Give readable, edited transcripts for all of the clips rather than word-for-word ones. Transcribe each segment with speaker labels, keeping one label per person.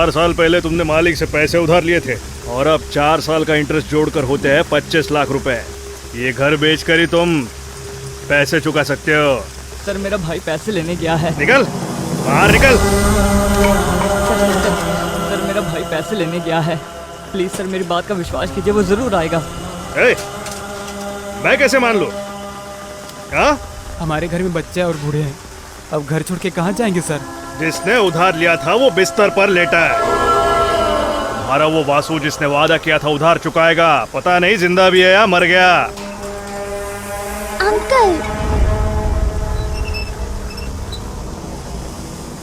Speaker 1: 4 साल पहले तुमने मालिक से पैसे उधार लिए थे और अब 4 साल का इंटरेस्ट जोड़कर होते हैं 25 लाख रुपए। ये घर बेचकर ही तुम पैसे चुका सकते हो।
Speaker 2: सर मेरा भाई पैसे लेने गया है।
Speaker 1: निकल बाहर निकल।
Speaker 2: सर मेरा भाई पैसे लेने गया है, प्लीज सर मेरी बात का विश्वास कीजिए, वो जरूर आएगा।
Speaker 1: मैं कैसे मान लूं? हाँ?
Speaker 3: हमारे घर में बच्चे और बूढ़े हैं, अब घर छोड़ के कहाँ जाएंगे सर?
Speaker 1: जिसने उधार लिया था वो बिस्तर पर लेटा है। तुम्हारा वो वासु जिसने वादा किया था उधार चुकाएगा, पता नहीं जिंदा भी है या मर गया।
Speaker 4: अंकल,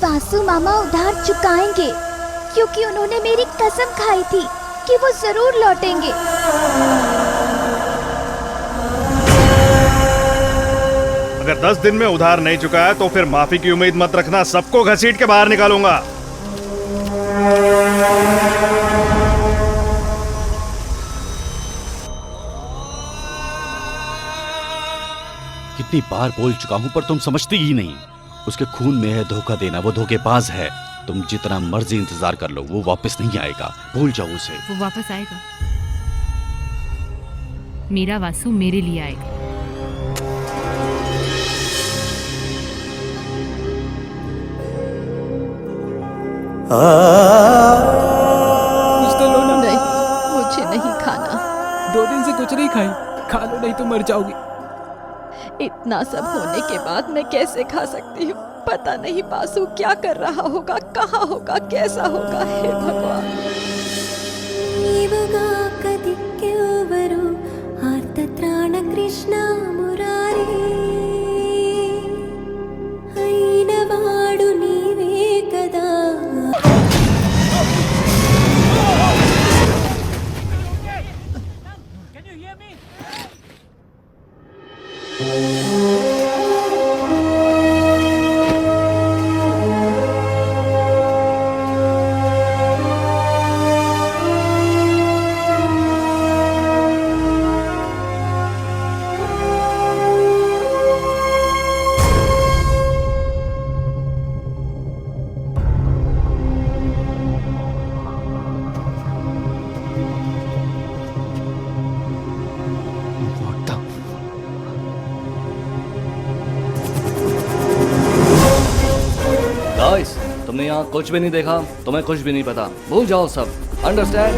Speaker 4: वासु मामा उधार चुकाएंगे क्योंकि उन्होंने मेरी कसम खाई थी कि वो जरूर लौटेंगे।
Speaker 1: अगर 10 दिन में उधार नहीं चुकाया तो फिर माफी की उम्मीद मत रखना, सबको घसीट के बाहर निकालूंगा।
Speaker 5: कितनी बार बोल चुका हूं पर तुम समझती ही नहीं। उसके खून में है धोखा देना, वो धोखेबाज है। तुम जितना मर्जी इंतजार कर लो, वो वापस नहीं आएगा, भूल जाओ उसे।
Speaker 6: वो वापस आएगा, मेरा वासु मेरे लिए आएगा।
Speaker 3: कुछ तो लो ना।
Speaker 7: नहीं, मुझे नहीं खाना।
Speaker 3: 2 दिन से कुछ नहीं खाई, खा लो नहीं तो मर जाओगी।
Speaker 7: इतना सब होने के बाद मैं कैसे खा सकती हूँ? पता नहीं वासु क्या कर रहा होगा, कहाँ होगा, कैसा होगा। हे भगवान।
Speaker 8: कृष्ण मुरारी అయినవాడు నీవే కదా।
Speaker 9: गाइस, तुमने यहाँ कुछ भी नहीं देखा, तुम्हें कुछ भी नहीं पता, भूल जाओ सब। Understand?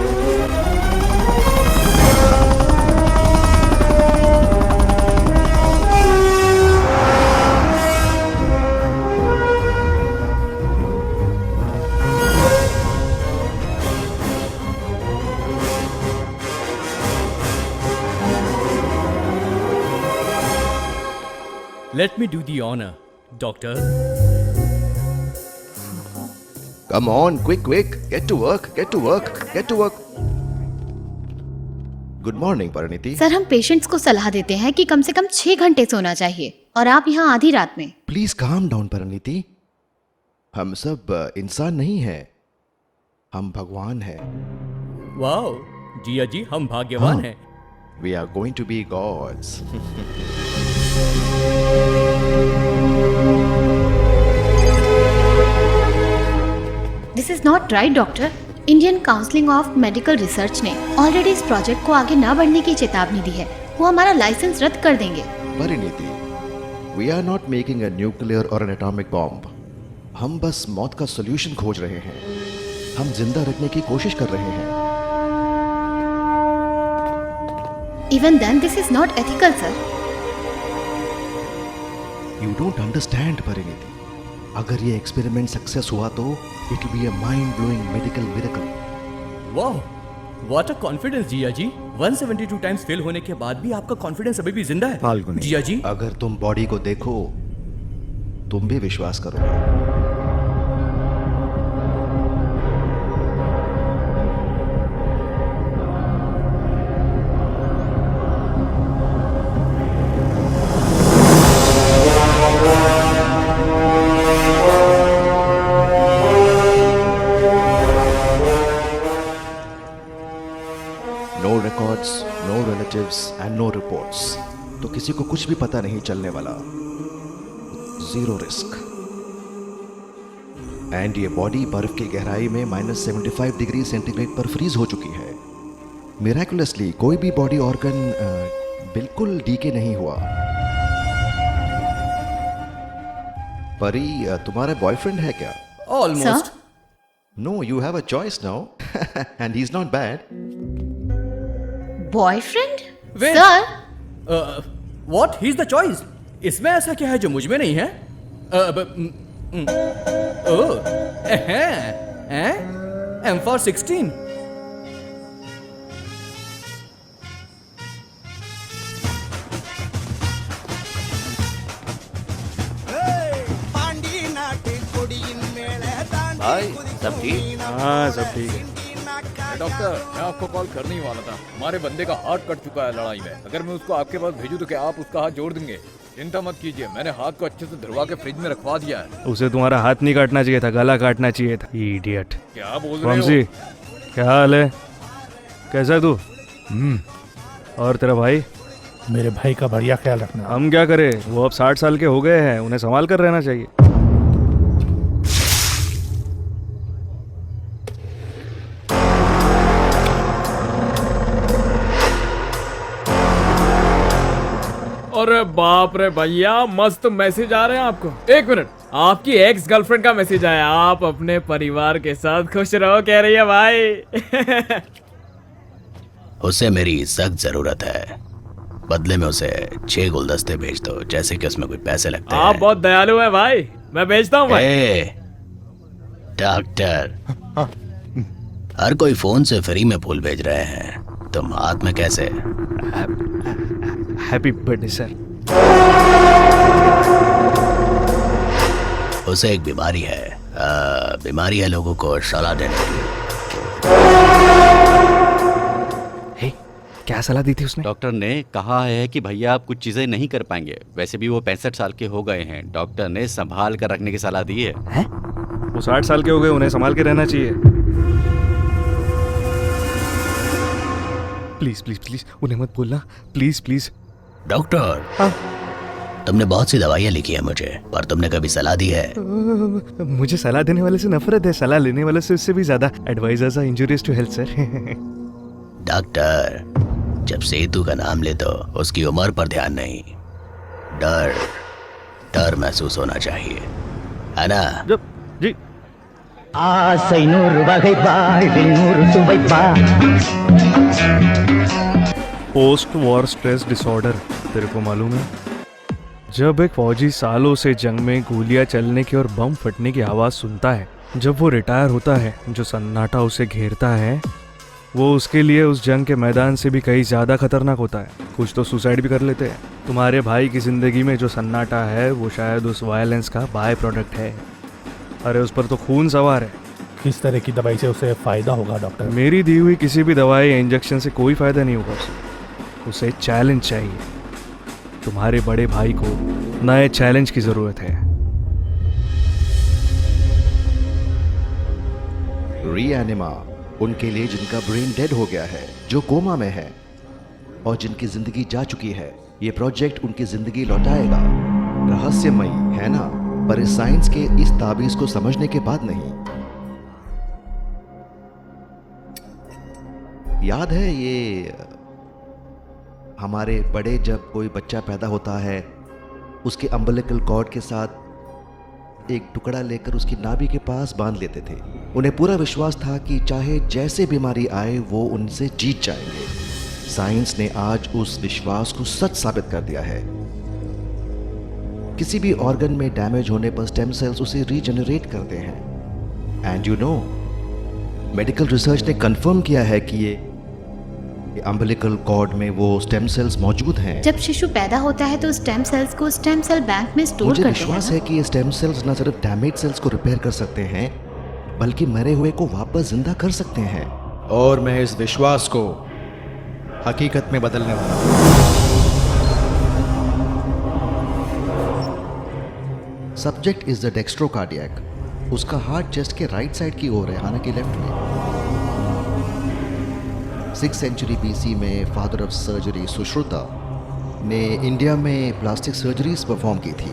Speaker 10: Let me do the honor, doctor.
Speaker 11: Come on, quick, get to work. Good morning, Pariniti.
Speaker 12: Sir, हम पेशेंट्स को सलाह देते हैं कि कम से कम 6 घंटे सोना चाहिए और आप यहाँ आधी रात में।
Speaker 11: Please calm down, Pariniti. हम सब इंसान नहीं हैं, हम भगवान हैं।
Speaker 10: वाओ, जिया जी, हम भाग्यवान हैं।
Speaker 11: We are going to be gods.
Speaker 12: This is not right doctor. Indian counselling of medical research ने ऑलरेडी इस प्रोजेक्ट को आगे न बढ़ने की चेतावनी दी है। वो हमारा लाइसेंस रद्द कर देंगे।
Speaker 11: Parineeti, we are not making a nuclear or an atomic bomb. हम बस मौत का सॉल्यूशन खोज रहे हैं। हम जिंदा रखने की कोशिश कर रहे हैं।
Speaker 12: Even then, this is not ethical, sir.
Speaker 11: You don't understand, Parineeti. अगर ये एक्सपेरिमेंट सक्सेस हुआ तो it will be a mind blowing medical miracle.
Speaker 10: वाह, what a confidence Jiya ji. 172 times fail होने के बाद भी आपका कॉन्फिडेंस अभी भी जिंदा है।
Speaker 11: फाल्गुनी,
Speaker 10: जिया जी,
Speaker 11: अगर तुम बॉडी को देखो तुम भी विश्वास करोगे। No records, no relatives and no reports. तो किसी को कुछ भी पता नहीं चलने वाला। Zero risk. एंड ये बॉडी बर्फ की गहराई में -75 डिग्री सेंटीग्रेड पर फ्रीज हो चुकी है। मिराकुलसली कोई भी बॉडी ऑर्गन बिल्कुल डीके नहीं हुआ। परी, तुम्हारा बॉयफ्रेंड है क्या?
Speaker 10: Almost.
Speaker 11: No, you have a choice now and he is not bad.
Speaker 12: Boyfriend?
Speaker 10: Wait.
Speaker 12: Sir,
Speaker 10: what? He is the choice. इसमें ऐसा क्या है जो मुझ में नहीं है? M for 16।
Speaker 9: भाई सब ठीक?
Speaker 1: हाँ सब ठीक है।
Speaker 13: डॉक्टर, मैं आपको कॉल करने ही वाला था। हमारे बंदे का हाथ कट चुका है लड़ाई में। अगर मैं उसको आपके पास भेजूं तो क्या आप उसका हाथ जोड़ देंगे? चिंता मत कीजिए, मैंने हाथ को अच्छे से धरवा के फ्रिज में रखवा दिया है।
Speaker 1: उसे तुम्हारा हाथ नहीं काटना चाहिए था, गला काटना चाहिए था। इडियट।
Speaker 13: क्या बोल रहे
Speaker 1: वंशी,
Speaker 13: हो?
Speaker 1: क्या हाल है? कैसा है तू? और तेरा भाई?
Speaker 14: मेरे भाई का बढ़िया ख्याल रखना।
Speaker 1: हम क्या करें, वो अब 60 साल के हो गए हैं, उन्हें संभाल कर रहना चाहिए।
Speaker 13: अरे बाप रे भैया, मस्त मैसेज आ रहे हैं आपको। एक मिनट, आपकी एक्स गर्लफ्रेंड का मैसेज आया। आप अपने परिवार के साथ खुश रहो कह रही है भाई।
Speaker 15: उसे मेरी सख्त जरूरत है। बदले में उसे 6 गुलदस्ते भेज दो, जैसे कि उसमें कोई पैसे लगते हैं।
Speaker 13: आप बहुत दयालु हैं भाई, मैं भेजता हूँ भाई।
Speaker 15: डॉक्टर, हर कोई फोन से फ्री में फूल भेज रहे हैं, तुम हाथ में कैसे?
Speaker 1: Happy birthday sir.
Speaker 15: उसे एक बीमारी है, बीमारी है लोगों को सलाह देने की।
Speaker 1: क्या सलाह दी थी उसने?
Speaker 5: डॉक्टर ने कहा है कि भैया आप कुछ चीजें नहीं कर पाएंगे। वैसे भी वो 65 साल के हो गए हैं। डॉक्टर ने संभाल कर रखने की सलाह दी है।
Speaker 1: वो 60 साल के हो गए, उन्हें संभाल के रहना चाहिए। प्लीज प्लीज प्लीज उन्हें मत बोलना, प्लीज प्लीज।
Speaker 15: डॉक्टर, तुमने बहुत सी दवाइयाँ लिखी है मुझे, पर तुमने कभी सलाह दी है?
Speaker 1: मुझे सलाह देने वाले से नफरत है, सलाह लेने वाले से उससे भी ज्यादा। Advisers are injurious to health sir.
Speaker 15: Doctor, जब सेतु का नाम ले तो उसकी उम्र पर ध्यान नहीं, डर महसूस होना चाहिए, है ना?
Speaker 1: जी। पोस्ट वॉर स्ट्रेस डिसऑर्डर, तेरे को मालूम है? जब एक फौजी सालों से जंग में गोलियां चलने की और बम फटने की आवाज सुनता है, जब वो रिटायर होता है, जो सन्नाटा उसे घेरता है, वो उसके लिए उस जंग के मैदान से भी कहीं ज्यादा खतरनाक होता है। कुछ तो सुसाइड भी कर लेते हैं। तुम्हारे भाई की जिंदगी में जो सन्नाटा है, वो शायद उस वायलेंस का बाय प्रोडक्ट है। अरे उस पर तो खून सवार है।
Speaker 14: किस तरह की दवाई से उसे फायदा होगा डॉक्टर?
Speaker 1: मेरी दी हुई किसी भी दवाई या इंजेक्शन से कोई फायदा नहीं होगा उसे चैलेंज चाहिए। तुम्हारे बड़े भाई को नए चैलेंज की जरूरत है।
Speaker 11: रीएनिमा उनके लिए जिनका ब्रेन डेड हो गया है, जो कोमा में है और जिनकी जिंदगी जा चुकी है। ये प्रोजेक्ट उनकी जिंदगी लौटाएगा। रहस्यमयी है ना, पर इस साइंस के इस ताबीज को समझने के बाद नहीं। याद है ये हमारे बड़े, जब कोई बच्चा पैदा होता है, उसके अम्बिलिकल कॉर्ड के साथ एक टुकड़ा लेकर उसकी नाभि के पास बांध लेते थे। उन्हें पूरा विश्वास था कि चाहे जैसे बीमारी आए वो उनसे जीत जाएंगे। साइंस ने आज उस विश्वास को सच साबित कर दिया है। किसी भी ऑर्गन में डैमेज होने पर स्टेम सेल्स उसे रीजनरेट करते हैं। And you know, medical research ने कंफर्म किया है कि ये अम्बिलिकल कॉर्ड में वो स्टेम सेल्स मौजूद हैं।
Speaker 12: जब शिशु पैदा होता है तो स्टेम सेल्स को स्टेम सेल बैंक में स्टोर करते हैं।
Speaker 11: मुझे विश्वास है कि ये स्टेम सेल्स न सिर्फ डैमेज सेल्स को रिपेयर कर सकते हैं, बल्कि मरे हुए को वापस जिंदा कर सकते हैं। और मैं इस विश्वास को हकीकत में बदलने वाला हूं। Subject is the dextrocardiac. उसका हार्ट चेस्ट के राइट साइड की ओर है, हालांकि लेफ्ट में। 6th सेंचुरी BC में फादर ऑफ सर्जरी सुश्रुता ने इंडिया में प्लास्टिक सर्जरीज परफॉर्म की थी।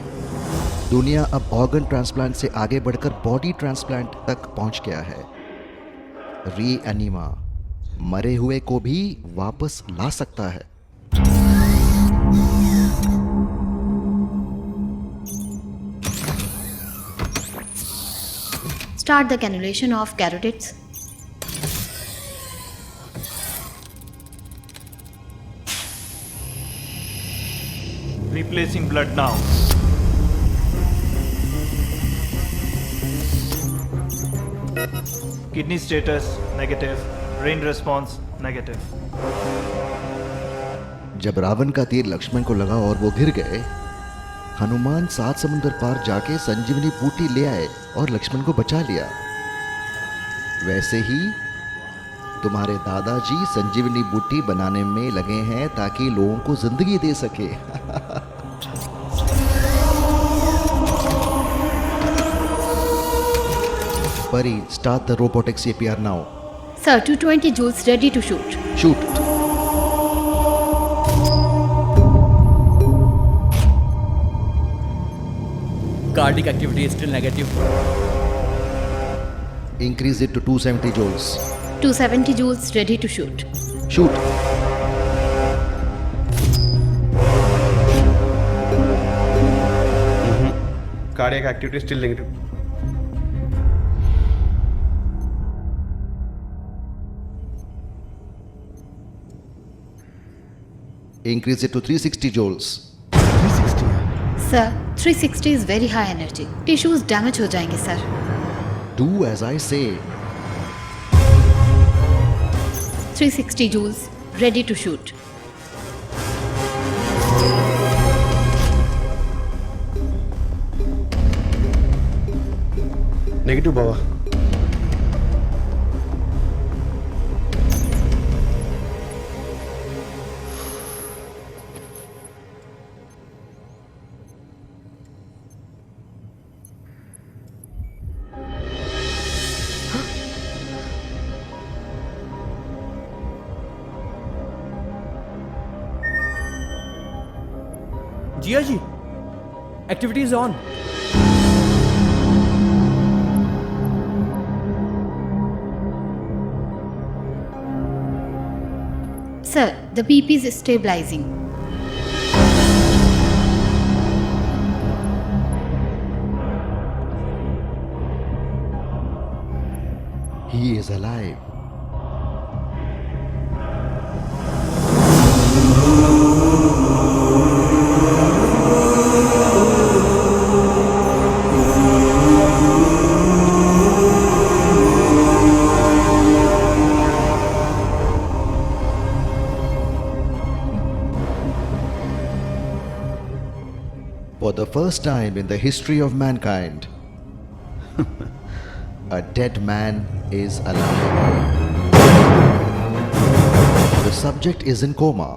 Speaker 11: दुनिया अब ऑर्गन ट्रांसप्लांट से आगे बढ़कर बॉडी ट्रांसप्लांट तक पहुंच गया है। रीएनिमा मरे हुए को भी वापस ला सकता है।
Speaker 12: Start the cannulation of carotids.
Speaker 16: Replacing blood now. Kidney status negative. Brain response negative.
Speaker 11: जब रावण का तीर लक्ष्मण को लगा और वो गिर गए, हनुमान 7 समुंदर पार जाके संजीवनी बूटी ले आए और लक्ष्मण को बचा लिया। वैसे ही तुम्हारे दादाजी संजीवनी बूटी बनाने में लगे हैं ताकि लोगों को जिंदगी दे सके। Pari, start the robotic CPR now.
Speaker 12: Sir, 220 joules ready to shoot.
Speaker 11: Shoot.
Speaker 10: Cardiac activity is still negative.
Speaker 11: Increase it to 270 joules.
Speaker 12: 270 joules ready to shoot.
Speaker 11: Shoot.
Speaker 16: Cardiac activity still negative.
Speaker 11: Increase it to 360 joules.
Speaker 12: Sir, 360 is very high energy. Tissues damage हो जाएंगे sir.
Speaker 11: Do as I say.
Speaker 12: 360 joules ready to shoot.
Speaker 16: Negative बाबा.
Speaker 10: Jiya ji, activity is on.
Speaker 12: Sir, the BP is stabilizing.
Speaker 11: He is alive. For the first time in the history of mankind, a dead man is alive. The subject is in coma.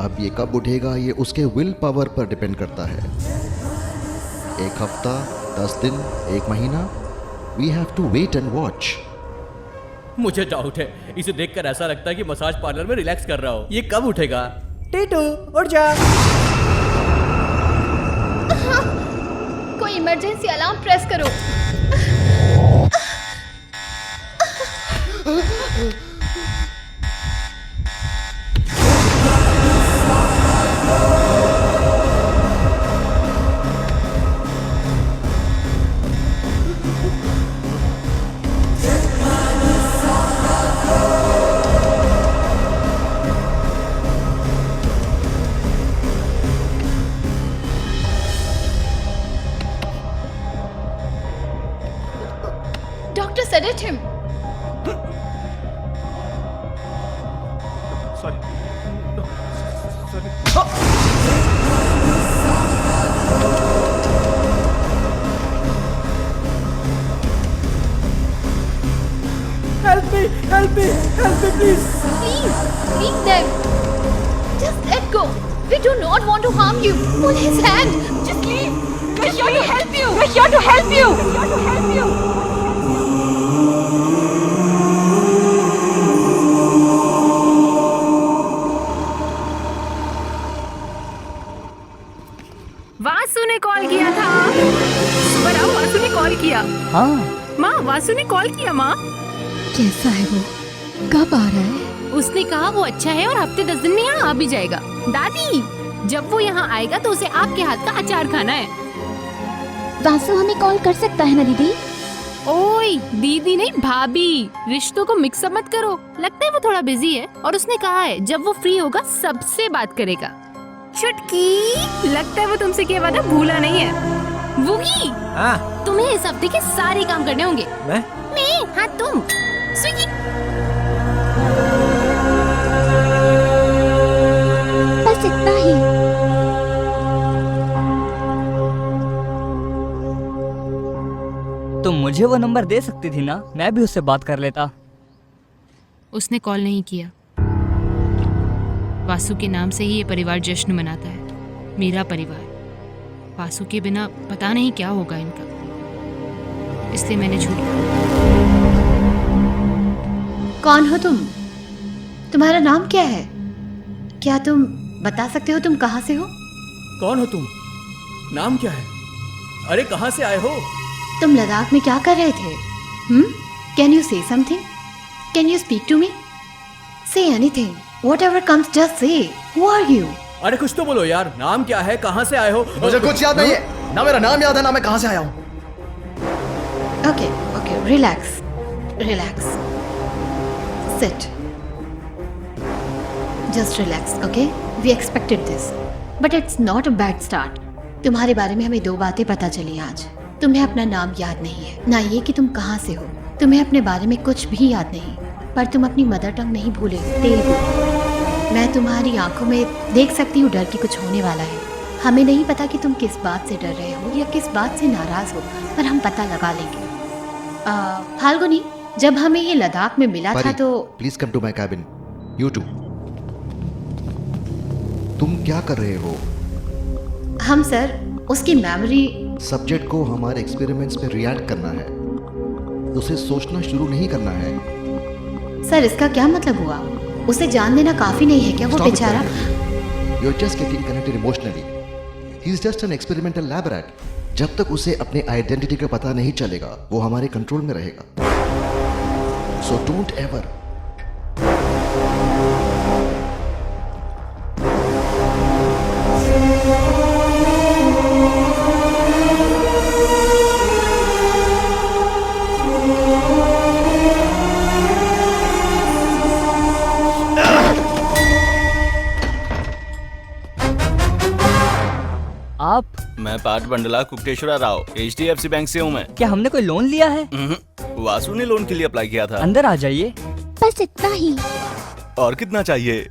Speaker 11: अब ये कब उठेगा ये उसके will power पर depend करता है। 1 हफ्ता, 10 दिन, 1 महीना, we have to wait and watch.
Speaker 10: मुझे डाउट है, इसे देखकर ऐसा लगता है कि मसाज पार्लर में रिलैक्स कर रहा हो। ये कब उठेगा? टीटू उठ जा।
Speaker 12: कोई इमरजेंसी अलार्म प्रेस करो। Doctor, sedate him.
Speaker 16: Sorry. No. Sorry.
Speaker 10: Help me, please.
Speaker 12: Please, leave them. Just let go. We do not want to harm you. Pull his hand. Just leave. We're here to help you. We're here to help you. We're here to help you.
Speaker 6: Vasu ने call किया था।
Speaker 2: हाँ
Speaker 6: माँ, वासु ने call किया माँ।
Speaker 7: कैसा है वो? कब आ रहा है?
Speaker 6: उसने कहा वो अच्छा है और हफ्ते 10 दिन में यहाँ आ भी जाएगा। दादी, जब वो यहाँ आएगा तो उसे आपके हाथ का अचार खाना है।
Speaker 4: वासु हमें कॉल कर सकता है ना दीदी?
Speaker 6: ओए दीदी नहीं, भाभी। रिश्तों को मिक्सअप मत करो। लगता है वो थोड़ा बिजी है और उसने कहा है जब वो फ्री होगा सबसे बात करेगा। चुटकी, लगता है वो तुमसे किया वादा भूला नहीं है। वुगी, तुम्हें इस हफ्ते के सारे काम करने होंगे। मैं? हाँ तुम। स्विगी।
Speaker 4: बस इतना ही।
Speaker 2: तुम मुझे वो नंबर दे सकती थी ना, मैं भी उससे बात कर लेता।
Speaker 6: उसने कॉल नहीं किया। वासु के नाम से ही ये परिवार जश्न मनाता है, मेरा परिवार। वासु के बिना पता नहीं क्या होगा इनका, इसलिए मैंने छूट दिया।
Speaker 7: कौन हो तुम? तुम्हारा नाम क्या है? क्या तुम बता सकते हो तुम कहाँ से हो?
Speaker 10: कौन हो तुम? नाम क्या है? अरे कहाँ से आए हो?
Speaker 7: तुम लद्दाख में क्या कर रहे थे? Can you say something? Can you speak to me? Say anything, whatever comes, just say. Who are you?
Speaker 10: अरे कुछ तो बोलो यार, नाम क्या है, कहाँ से आए हो?
Speaker 17: मुझे कुछ याद नहीं है, ना मेरा नाम याद है ना मैं कहाँ से आया हूँ।
Speaker 7: Okay okay, relax relax, sit, just relax, okay? We expected this, but it's not a bad start. तुम्हारे बारे में हमें 2 बातें पता चली आज। तुम्हें अपना नाम याद नहीं है, ना ये कि तुम कहाँ से हो। तुम्हें अपने बारे में कुछ भी याद नहीं, पर तुम अपनी मदर टंग नहीं भूले, तेलुगु। मैं तुम्हारी आंखों में देख सकती हूँ डर कि कुछ होने वाला है। हमें नहीं पता कि तुम किस बात से डर रहे हो या किस बात से नाराज हो, पर हम पता लगा लेंगे। फाल्गुनी, जब हमें ये लद्दाख में मिला था तो
Speaker 11: please come to my cabin. You too, तुम क्या कर रहे हो?
Speaker 7: हम सर उसकी मेमोरी,
Speaker 11: सब्जेक्ट को हमारे एक्सपेरिमेंट्स में रिएक्ट करना है, उसे सोचना शुरू नहीं करना है।
Speaker 7: सर इसका क्या मतलब हुआ? उसे जान देना काफी नहीं है क्या? वो बेचारा।
Speaker 11: You are just getting connected emotionally. He is just an experimental lab rat. जब तक उसे अपने आइडेंटिटी का पता नहीं चलेगा वो हमारे कंट्रोल में रहेगा। So don't ever.
Speaker 2: आप?
Speaker 5: मैं पाठ बंडला कुकटेश्वरा राव, HDFC बैंक से हूँ मैं।
Speaker 2: क्या हमने कोई लोन लिया है?
Speaker 5: वासु ने लोन के लिए अप्लाई किया था।
Speaker 2: अंदर आ जाइए।
Speaker 4: बस इतना ही।
Speaker 5: और कितना चाहिए?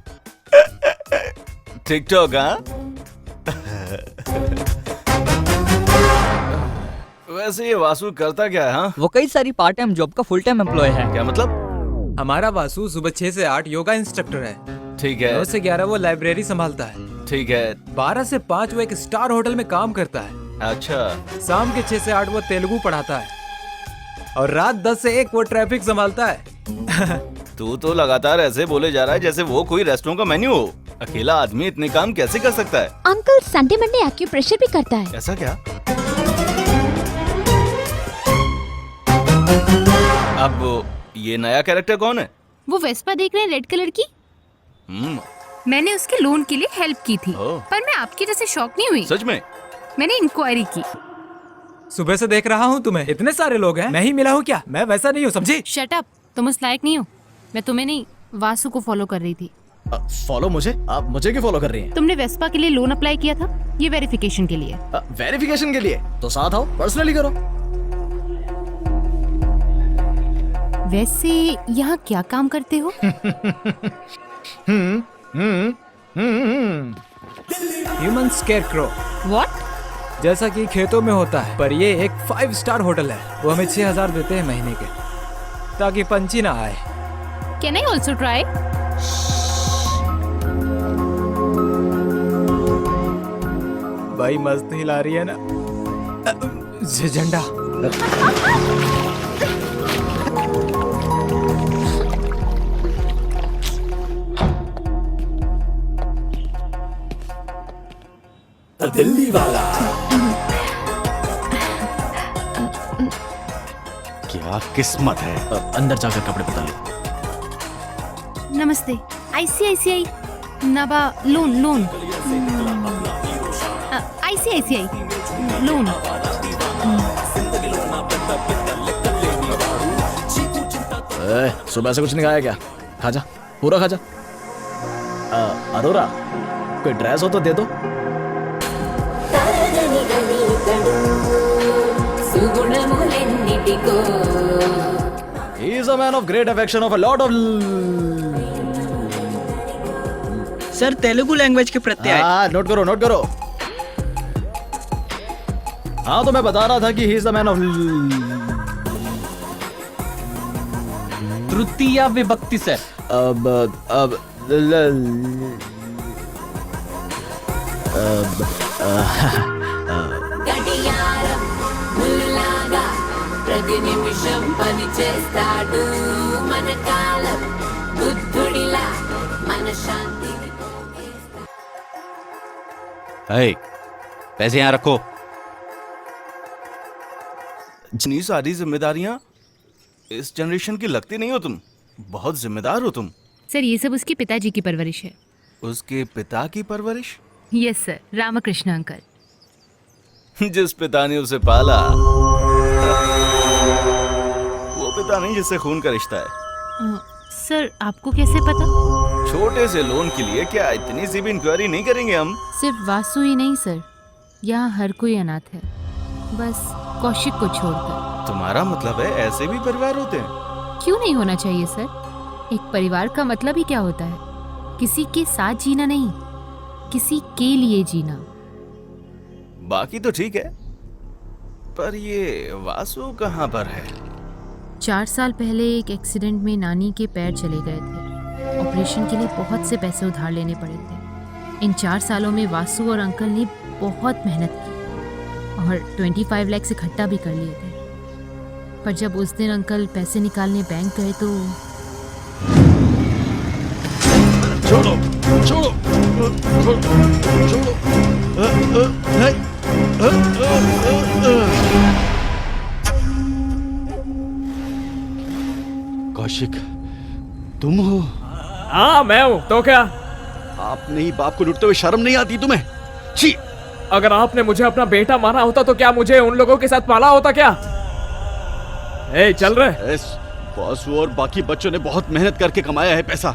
Speaker 5: टिकटॉक? हाँ वैसे ये वासु करता क्या है? हाँ,
Speaker 2: वो कई सारी पार्ट टाइम जॉब का फुल टाइम एम्प्लॉय है।
Speaker 5: क्या मतलब?
Speaker 3: हमारा वासु सुबह 6 से 8 योगा इंस्ट्रक्टर है।
Speaker 5: ठीक है।
Speaker 3: 9 से 11 वो लाइब्रेरी संभालता है।
Speaker 5: ठीक है।
Speaker 3: 12 से 5 वो एक स्टार होटल में काम करता है।
Speaker 5: अच्छा।
Speaker 3: शाम के 6 से 8 वो तेलुगु पढ़ाता है और रात 10 से 1 वो ट्रैफिक संभालता है।
Speaker 5: तू तो लगातार ऐसे बोले जा रहा है जैसे वो कोई रेस्टोरेंट का मेन्यू हो। अकेला आदमी इतने काम कैसे कर सकता है?
Speaker 4: अंकल संडे मंडे एक्यूप्रेशर भी करता है।
Speaker 5: ऐसा क्या? अब ये नया कैरेक्टर कौन है?
Speaker 6: वो वेस्पा देख रहे हैं, रेड कलर की। मैंने उसके लोन के लिए हेल्प की थी, पर मैं आपकी जैसे शॉक नहीं हुई।
Speaker 5: सच में?
Speaker 6: मैंने इंक्वायरी की।
Speaker 3: सुबह से देख रहा हूँ तुम्हें, इतने सारे लोग हैं, मैं ही मिला हूँ क्या? मैं वैसा नहीं हूँ, समझी?
Speaker 6: शट अप, तुम उस लायक नहीं हो। मैं तुम्हें नहीं, वासु को फॉलो कर रही थी।
Speaker 17: फॉलो मुझे? आप मुझे क्यों फॉलो कर रही हैं?
Speaker 6: तुमने वेस्पा के लिए लोन अप्लाई किया था, ये वेरिफिकेशन के लिए।
Speaker 17: वेरिफिकेशन के लिए? तो साथ आओ, पर्सनली करो।
Speaker 6: वैसे यहाँ क्या काम करते हो?
Speaker 3: Human scarecrow.
Speaker 6: व्हाट?
Speaker 3: जैसा कि खेतों में होता है, पर ये एक 5 स्टार होटल है। वो हमें 6000 देते हैं महीने के, ताकि पंछी ना आए।
Speaker 6: Can I also try?
Speaker 3: भाई मस्त हिला रही है ना झंडा।
Speaker 10: दिल्ली वाला।
Speaker 5: क्या किस्मत है।
Speaker 17: अंदर जाकर कपड़े बदल लो।
Speaker 6: नमस्ते। ICICI नबा लोन ICICI लोन।
Speaker 17: सुबह से कुछ नहीं खाया क्या? खा जा, पूरा खा जा। अरोरा, कोई ड्रेस हो तो दे दो। He is a man of great affection of a lot of
Speaker 2: sir Telugu language के प्रत्यय।
Speaker 17: नोट करो। हाँ तो मैं बता रहा था कि he is the man of
Speaker 2: तृतीया विभक्ति सर।
Speaker 8: ప్రతి నిమిషం పని చేస్తాడు మన కాలం బుద్ధుడిలా మన శాంతి।
Speaker 5: पैसे यहाँ रखो।
Speaker 18: इतनी सारी जिम्मेदारियां इस जनरेशन की लगती नहीं हो तुम। बहुत जिम्मेदार हो तुम।
Speaker 6: सर ये सब उसके पिताजी की परवरिश है।
Speaker 18: उसके पिता की परवरिश?
Speaker 6: Yes sir, Ramakrishna uncle.
Speaker 18: जिस पिता ने उसे पाला वो पिता नहीं जिससे खून का रिश्ता है।
Speaker 6: सर आपको कैसे पता?
Speaker 18: छोटे से लोन के लिए क्या इतनी सी भी इंक्वायरी नहीं करेंगे हम?
Speaker 6: सिर्फ वासु ही नहीं सर, यहाँ हर कोई अनाथ है, बस कौशिक को छोड़कर।
Speaker 18: तुम्हारा मतलब है ऐसे भी परिवार होते हैं?
Speaker 6: क्यों नहीं होना चाहिए सर? एक परिवार का मतलब ही क्या होता है? किसी के साथ जीना नहीं, किसी के लिए जीना।
Speaker 18: बाकी तो ठीक है, पर ये वासु कहाँ पर है?
Speaker 6: 4 साल पहले एक एक्सीडेंट में नानी के पैर चले गए थे। ऑपरेशन के लिए बहुत से पैसे उधार लेने पड़े थे। इन 4 सालों में वासु और अंकल ने बहुत मेहनत की और 25 लाख इकट्ठा भी कर लिए थे। पर जब उस दिन अंकल पैसे निकालने बैंक गए तो
Speaker 5: छोड़ो। कौशिक, तुम हो?
Speaker 13: हाँ मैं हूँ, तो क्या?
Speaker 5: आपने ही बाप को लूटते हुए शर्म नहीं आती तुम्हें? छी!
Speaker 13: अगर आपने मुझे अपना बेटा माना होता तो क्या मुझे उन लोगों के साथ पाला होता क्या? चल रहे?
Speaker 5: वासु और बाकी बच्चों ने बहुत मेहनत करके कमाया है पैसा।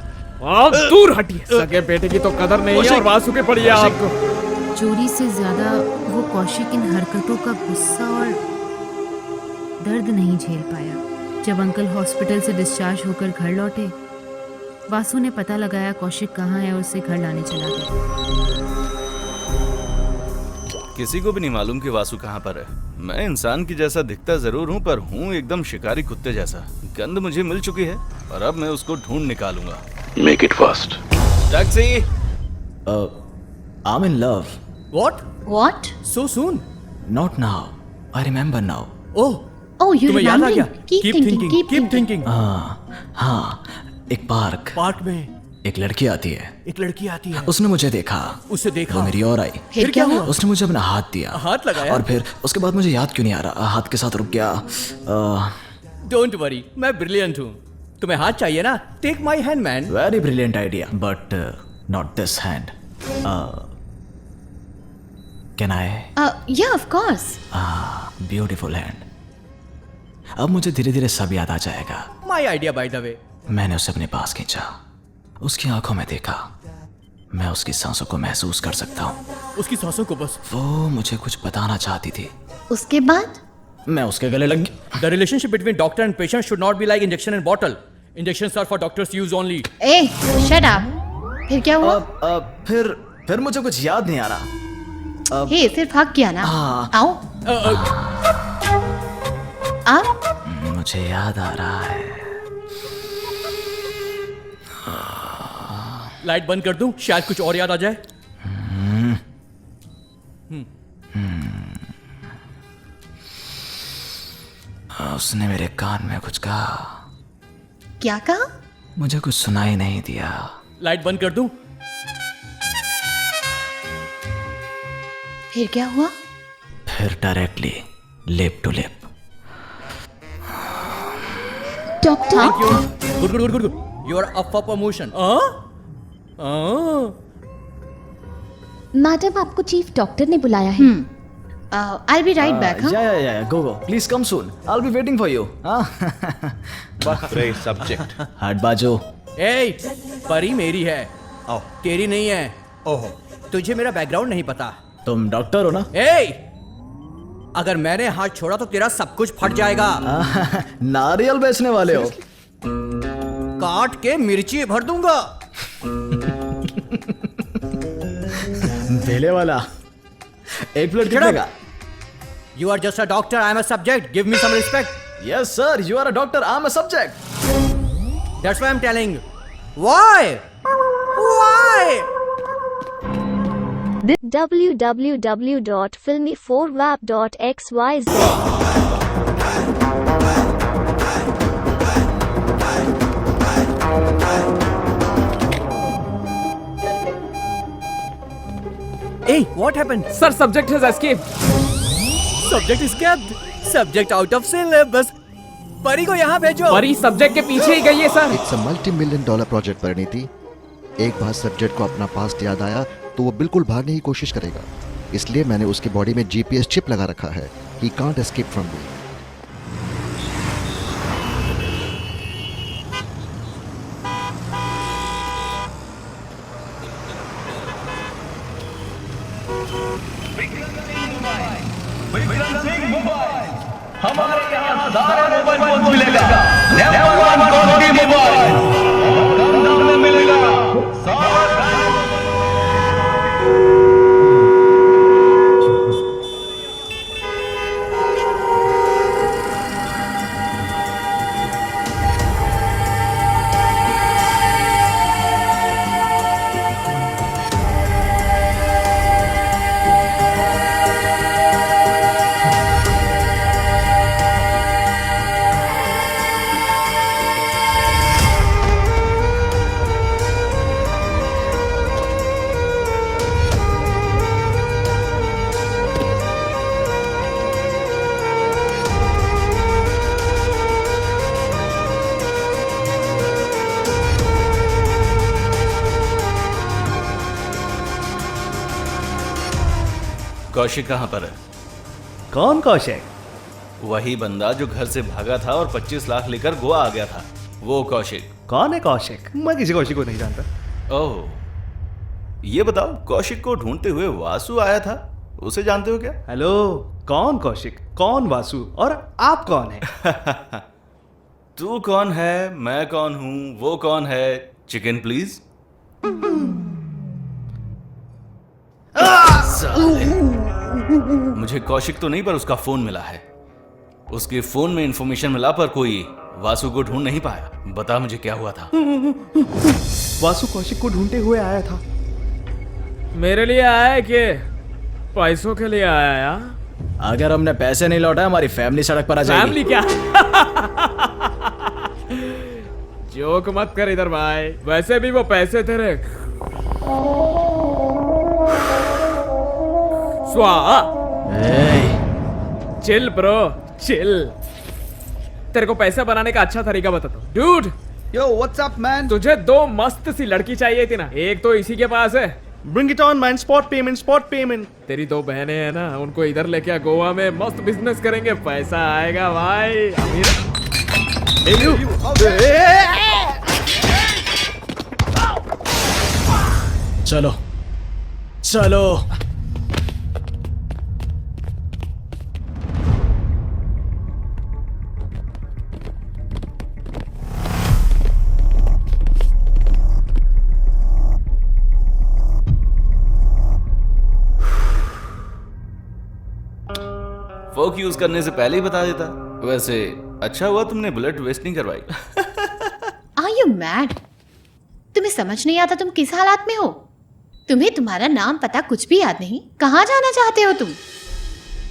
Speaker 13: आप दूर हटिए, सगे बेटे की तो कदर नहीं है और वासु की पड़ी है आपको।
Speaker 6: चोरी से ज्यादा वो कौशिक इन हरकतों का गुस्सा और दर्द नहीं झेल पाया। जब अंकल हॉस्पिटल से डिस्चार्ज होकर घर लौटे, वासु ने पता लगाया कौशिक कहाँ है और उसे घर लाने चला गया।
Speaker 18: किसी को भी नहीं मालूम कि वासु कहाँ पर है। मैं इंसान की जैसा दिखता जरूर हूँ, पर हूँ एकदम शिकारी कुत्ते जैसा। गंध मुझे मिल चुकी है और अब मैं उसको ढूंढ निकालूंगा।
Speaker 5: Make it fast.
Speaker 18: Taxi.
Speaker 17: I'm in love.
Speaker 7: What?
Speaker 17: So soon? Not now. I remember now.
Speaker 7: Oh, you
Speaker 17: तुम्हें याद आ
Speaker 7: remembering?
Speaker 17: गया?
Speaker 7: Keep thinking.
Speaker 17: हाँ, एक पार्क में एक लड़की आती है। उसने मुझे देखा। वो मेरी और आई।
Speaker 7: फिर क्या हुआ?
Speaker 17: उसने मुझे अपना हाथ दिया।
Speaker 10: हाथ लगाया?
Speaker 17: और फिर उसके बाद मुझे याद क्यों नहीं आ रहा, हाथ के साथ रुक गया।
Speaker 10: डोंट वरी, मैं ब्रिलियंट हूँ। तुम्हें हाथ चाहिए ना? Take my hand man.
Speaker 17: Very brilliant idea, but not this hand. Can I?
Speaker 7: Yeah, of course.
Speaker 17: Beautiful hand. अब मुझे धीरे धीरे सब याद आ जाएगा।
Speaker 10: My idea by the way.
Speaker 17: मैंने उसे अपने पास खींचा, उसकी आंखों में देखा। मैं उसकी सांसों को महसूस कर सकता हूँ।
Speaker 10: उसकी सांसों को बस।
Speaker 17: वो मुझे कुछ बताना चाहती थी।
Speaker 7: उसके बाद
Speaker 17: मैं उसके गले लग गया।
Speaker 10: The relationship between doctor and patient should not be like injection and bottle. Injections are for doctors' use only.
Speaker 7: Hey, shut up. फिर क्या हुआ?
Speaker 17: फिर मुझे कुछ याद नहीं आ रहा।
Speaker 7: हे, सिर्फ हक किया ना? आओ। आप?
Speaker 17: मुझे याद आ रहा है।
Speaker 10: लाइट बंद कर दूं? शायद कुछ और याद आ जाए।
Speaker 17: उसने मेरे कान में कुछ कहा।
Speaker 7: क्या कहा?
Speaker 17: मुझे कुछ सुनाई नहीं दिया।
Speaker 10: लाइट बंद कर दूं?
Speaker 7: फिर क्या हुआ?
Speaker 17: फिर directly lip to lip.
Speaker 4: Doctor
Speaker 10: thank you. Good good good good good. You are up for promotion.
Speaker 4: Madam, आपको चीफ डॉक्टर ने बुलाया है।
Speaker 7: I'll be right back.
Speaker 17: Yeah. Go. Please come soon. I'll be waiting for you.
Speaker 11: Great subject.
Speaker 17: हट बाजो।
Speaker 10: ए, परी मेरी है, तेरी नहीं है। ओहो, तुझे मेरा बैकग्राउंड नहीं पता।
Speaker 17: तुम डॉक्टर हो ना?
Speaker 10: ए, अगर मैंने हाथ छोड़ा तो तेरा सब कुछ फट जाएगा।
Speaker 17: नारियल बेचने वाले हो?
Speaker 10: काट के मिर्ची भर दूंगा।
Speaker 17: धेले वाला एक प्लेट कितने का?
Speaker 10: You are just a doctor. I am a subject. Give me some respect.
Speaker 17: Yes, sir. You are a doctor. I am a subject.
Speaker 10: That's why I'm telling. Why? Why?
Speaker 4: www.filmy4wap.xyz
Speaker 10: Hey, what happened?
Speaker 13: Sir, subject has escaped.
Speaker 10: Subject escaped. Subject out of syllabus. परी को यहाँ भेजो।
Speaker 13: परी subject के पीछे ही गई है sir.
Speaker 11: It's a $multi-million project Parineeti. एक बार सब्जेक्ट को अपना पास्ट याद आया तो वो बिल्कुल भागने की कोशिश करेगा। इसलिए मैंने उसकी बॉडी में GPS चिप लगा रखा है। He can't escape from me.
Speaker 19: हमारे यहाँ सारे मोबाइल फोन मिलेगा। नंबर 1 क्वालिटी मोबाइल कम दाम में मिलेगा।
Speaker 18: कौशिक कहाँ पर है?
Speaker 1: कौन कौशिक?
Speaker 18: वही बंदा जो घर से भागा था और 25 लाख लेकर गोवा आ गया था, वो कौशिक।
Speaker 1: कौन है कौशिक? मैं किसी कौशिक को नहीं जानता।
Speaker 18: ओह, ये बताओ, कौशिक को ढूंढते हुए वासु आया था, उसे जानते हो क्या?
Speaker 1: हेलो, कौन कौशिक, कौन वासु और आप कौन है?
Speaker 18: तू कौन है, मैं कौन हूँ, वो कौन है? Chicken please. मुझे कौशिक तो नहीं पर उसका फोन मिला है। उसके फोन में इंफॉर्मेशन मिला पर कोई वासु को ढूंढ नहीं पाया। बता मुझे क्या हुआ था?
Speaker 1: वासु कौशिक को ढूंढते हुए आया था।
Speaker 13: मेरे लिए आया है कि पैसों के लिए आया या?
Speaker 17: अगर हमने पैसे नहीं लौटाए हमारी फैमिली सड़क पर आ जाएगी।
Speaker 13: फैमिली क्या? जोक मत कर इधर भाई, वैसे भी वो पैसे तेरे स्वाहा। Chill bro, chill. तेरे को पैसा बनाने का अच्छा तरीका बताता हूँ। Dude,
Speaker 1: yo what's up man?
Speaker 13: तुझे 2 मस्त सी लड़की चाहिए थी ना, एक तो इसी के पास है।
Speaker 1: Bring it on man, spot payment, spot payment.
Speaker 13: तेरी 2 बहनें हैं ना, उनको इधर लेके आ, गोवा में मस्त बिजनेस करेंगे, पैसा आएगा भाई। अमीर
Speaker 17: चलो चलो।
Speaker 18: फोक यूज करने से पहले ही बता देता। वैसे अच्छा हुआ तुमने बुलेट वेस्ट नहीं करवाई।
Speaker 7: Are you mad? तुम्हें समझ नहीं आता तुम किस हालात में हो? तुम्हें तुम्हारा नाम पता कुछ भी याद नहीं? कहाँ जाना चाहते हो तुम?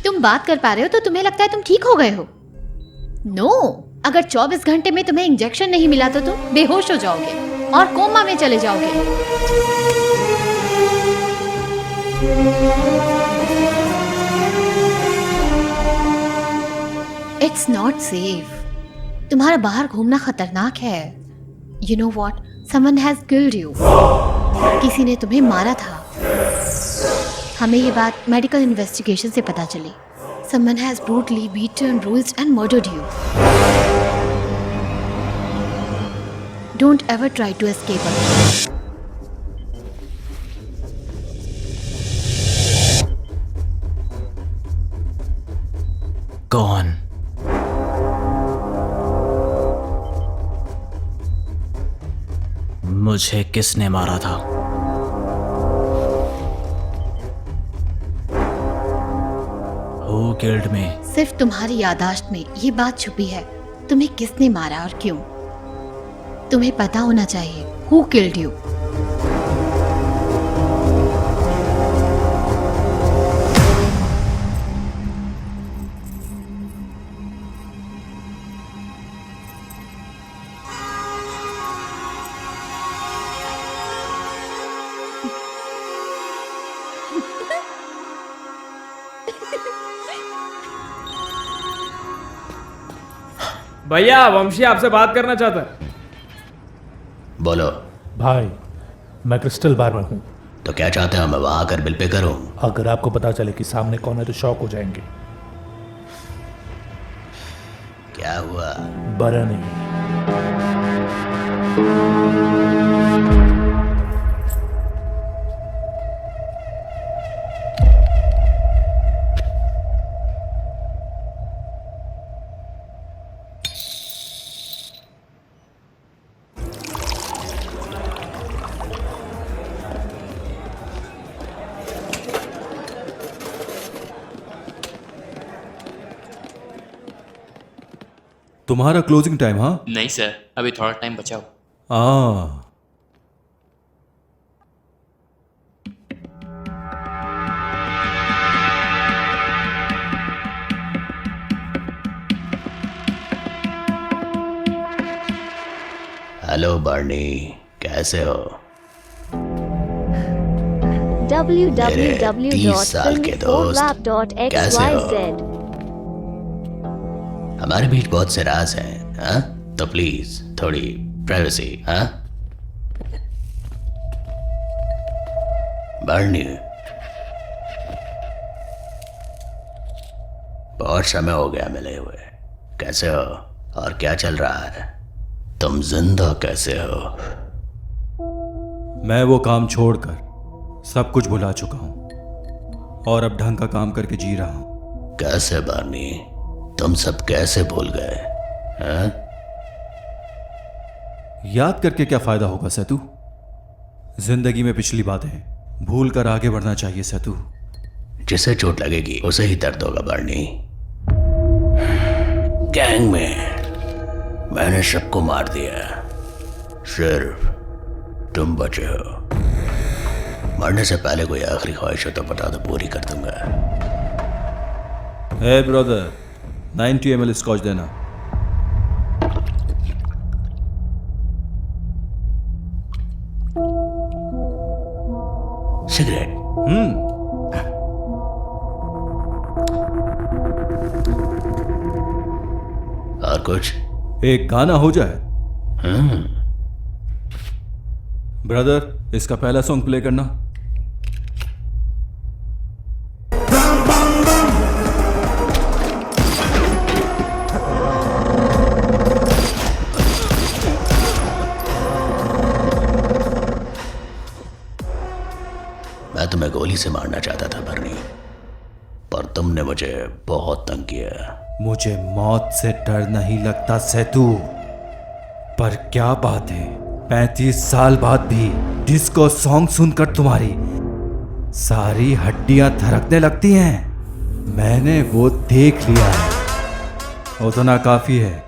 Speaker 7: तुम बात कर पा रहे हो तो तुम्हें लगता है तुम ठीक हो गए हो? नो, अगर 24 घंटे में तुम्हें इंजेक्शन नहीं मिला तो तुम बेहोश हो जाओगे और कोमा में चले जाओगे। It's not safe. तुम्हारा बाहर घूमना खतरनाक है। You know what, someone has killed you. किसी ने तुम्हें मारा था। हमें ये बात मेडिकल इन्वेस्टिगेशन से पता चली। Someone has brutally beaten, bruised and murdered you. Don't ever try to escape again.
Speaker 17: कौन? मुझे किसने मारा था? Who killed me?
Speaker 7: सिर्फ तुम्हारी यादाश्त में ये बात छुपी है, तुम्हें किसने मारा और क्यों। तुम्हें पता होना चाहिए Who killed you?
Speaker 13: भैया वंशी आपसे बात करना चाहता है।
Speaker 15: बोलो
Speaker 14: भाई, मैं क्रिस्टल बार में हूँ।
Speaker 15: तो क्या चाहते हो, मैं वहां आकर बिल पे करूं?
Speaker 14: अगर आपको पता चले कि सामने कौन है तो शॉक हो जाएंगे।
Speaker 15: क्या हुआ?
Speaker 14: बरा नहीं।
Speaker 20: तुम्हारा क्लोजिंग टाइम? हाँ
Speaker 21: नहीं सर, अभी थोड़ा टाइम बचा हो।
Speaker 15: हेलो बार्नी, कैसे हो?
Speaker 4: www.filmforlab.xyz
Speaker 15: हमारे बीच बहुत से राज हैं, हाँ? तो प्लीज थोड़ी प्राइवेसी, हाँ? बार्नी, बहुत समय हो गया मिले हुए। कैसे हो और क्या चल रहा है? तुम जिंदा कैसे हो?
Speaker 20: मैं वो काम छोड़कर सब कुछ भुला चुका हूं और अब ढंग का काम करके जी रहा हूं।
Speaker 15: कैसे बार्नी, तुम सब कैसे भूल गए? हाँ?
Speaker 20: याद करके क्या फायदा होगा सेतु? जिंदगी में पिछली बातें भूल कर आगे बढ़ना चाहिए सेतु।
Speaker 15: जिसे चोट लगेगी उसे ही दर्द होगा बार्नी। गैंग में मैंने सबको मार दिया, सिर्फ तुम बचे हो। मरने से पहले कोई आखिरी ख्वाहिश हो तो बता दो, पूरी कर दूंगा।
Speaker 20: हे ब्रदर, 90 ml स्कॉच देना।
Speaker 15: सिगरेट? और कुछ?
Speaker 20: एक गाना हो जाए। ब्रदर, इसका पहला सॉन्ग प्ले करना।
Speaker 15: मैं तुम्हें गोली से मारना चाहता था बर्नी, पर तुमने मुझे बहुत तंग किया।
Speaker 20: मुझे मौत से डर नहीं लगता सेतु, पर क्या बात है 35 साल बाद भी डिस्को सॉन्ग सुनकर तुम्हारी सारी हड्डियां थरकने लगती हैं। मैंने वो देख लिया है, उतना काफी है।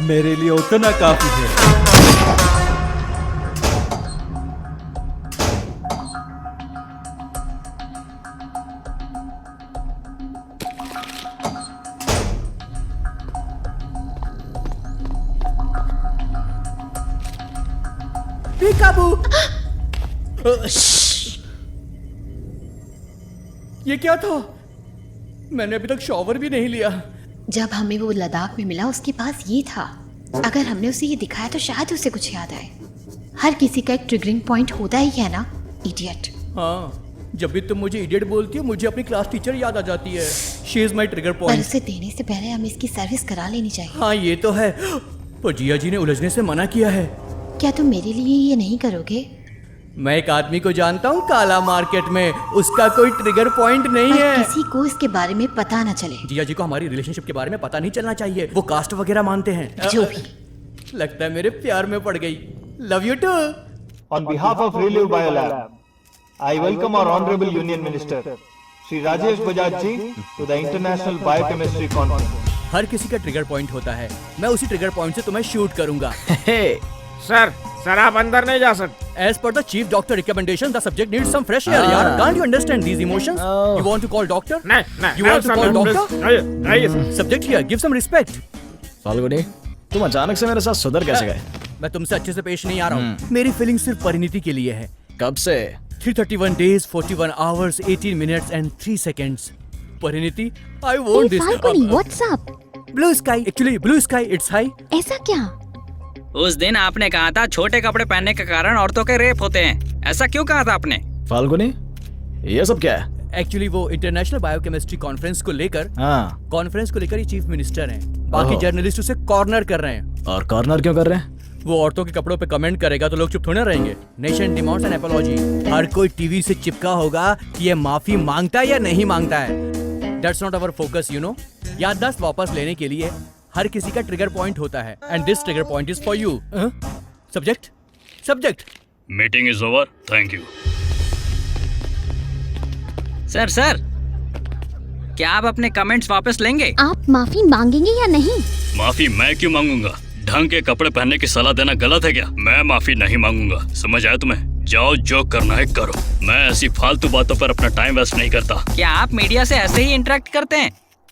Speaker 20: मेरे लिए उतना काफी है।
Speaker 10: काबू। ये क्या था? मैंने अभी तक शॉवर भी नहीं लिया।
Speaker 7: जब हमें वो लद्दाख में मिला उसके पास ये था। अगर हमने उसे ये दिखाया तो शायद उसे कुछ याद आए। हर किसी का एक ट्रिगरिंग पॉइंट होता ही है ना, इडियट।
Speaker 10: हाँ, जब भी तुम मुझे इडियट बोलती हो मुझे अपनी क्लास टीचर याद आ जाती है। शी इज माई ट्रिगर
Speaker 7: पर
Speaker 10: पॉइंट।
Speaker 7: उसे देने से पहले हमें इसकी सर्विस करा लेनी चाहिए।
Speaker 10: हाँ ये तो है, पर जिया जी ने उलझने से मना किया है।
Speaker 7: क्या तुम मेरे लिए ये नहीं करोगे?
Speaker 10: मैं एक आदमी को जानता हूँ काला मार्केट में, उसका कोई ट्रिगर पॉइंट नहीं
Speaker 7: पर
Speaker 10: है।
Speaker 7: किसी को इसके बारे में पता न चले।
Speaker 10: जिया जी को हमारी रिलेशनशिप के बारे में पता नहीं चलना चाहिए, वो कास्ट वगैरह मानते हैं।
Speaker 7: जो भी।
Speaker 10: लगता है मेरे प्यार में पड़ गई। Love you too.
Speaker 16: On behalf of Relive Biolab, I welcome our Honorable Union Minister, Shri Rajesh Bajaj ji, to the International Biochemistry Conference.
Speaker 10: हर किसी का ट्रिगर पॉइंट होता है, मैं उसी ट्रिगर पॉइंट से तुम्हें शूट करूंगा।
Speaker 13: सर आप अंदर नहीं जा सकते।
Speaker 10: As per the chief doctor recommendation, the subject needs some fresh air. यार, can't you understand these emotions? You want to call doctor?
Speaker 13: नहीं।
Speaker 10: You want to call doctor?
Speaker 13: आइए।
Speaker 10: Subject here, give some respect.
Speaker 17: Falguni, तुम अचानक से मेरे साथ सुधर कैसे गए?
Speaker 10: मैं तुमसे अच्छे से पेश नहीं आ रहा हूँ। मेरी फीलिंग सिर्फ परिणीति के लिए है।
Speaker 17: कब से?
Speaker 10: 331 days, 41 hours, 18 minutes and 3 seconds. Parineeti, I want this.
Speaker 4: What's up?
Speaker 10: Blue sky, actually blue sky, it's high.
Speaker 4: ऐसा क्या?
Speaker 2: उस दिन आपने कहा था छोटे कपड़े पहनने के कारण औरतों के रेप होते हैं, ऐसा क्यों कहा था आपने?
Speaker 17: फाल्गुनी, ये सब क्या है?
Speaker 10: एक्चुअली वो इंटरनेशनल बायोकेमिस्ट्री कॉन्फ्रेंस को लेकर ही चीफ मिनिस्टर हैं। बाकी जर्नलिस्ट उसे कॉर्नर कर रहे हैं।
Speaker 17: और कॉर्नर क्यों कर रहे हैं?
Speaker 10: वो औरतों के कपड़ों पे कमेंट करेगा तो लोग चुप थोड़े रहेंगे। Nation demands an apology. हर कोई टीवी से चिपका होगा कि ये माफी मांगता है या नहीं मांगता है। That's not our focus, you know. याददाश्त वापस लेने के लिए हर किसी का ट्रिगर पॉइंट होता है, and this trigger point is for you. Subject
Speaker 9: meeting is over, thank you.
Speaker 2: Sir क्या आप अपने कमेंट्स वापस लेंगे?
Speaker 4: आप माफी मांगेंगे या नहीं?
Speaker 9: माफी मैं क्यों मांगूंगा? ढंग के कपड़े पहनने की सलाह देना गलत है क्या? मैं माफी नहीं मांगूंगा, समझ आया तुम्हें? जाओ जो करना है करो, मैं ऐसी फालतू बातों पर अपना टाइम वेस्ट नहीं करता।
Speaker 2: क्या आप मीडिया से ऐसे ही इंटरेक्ट करते हैं?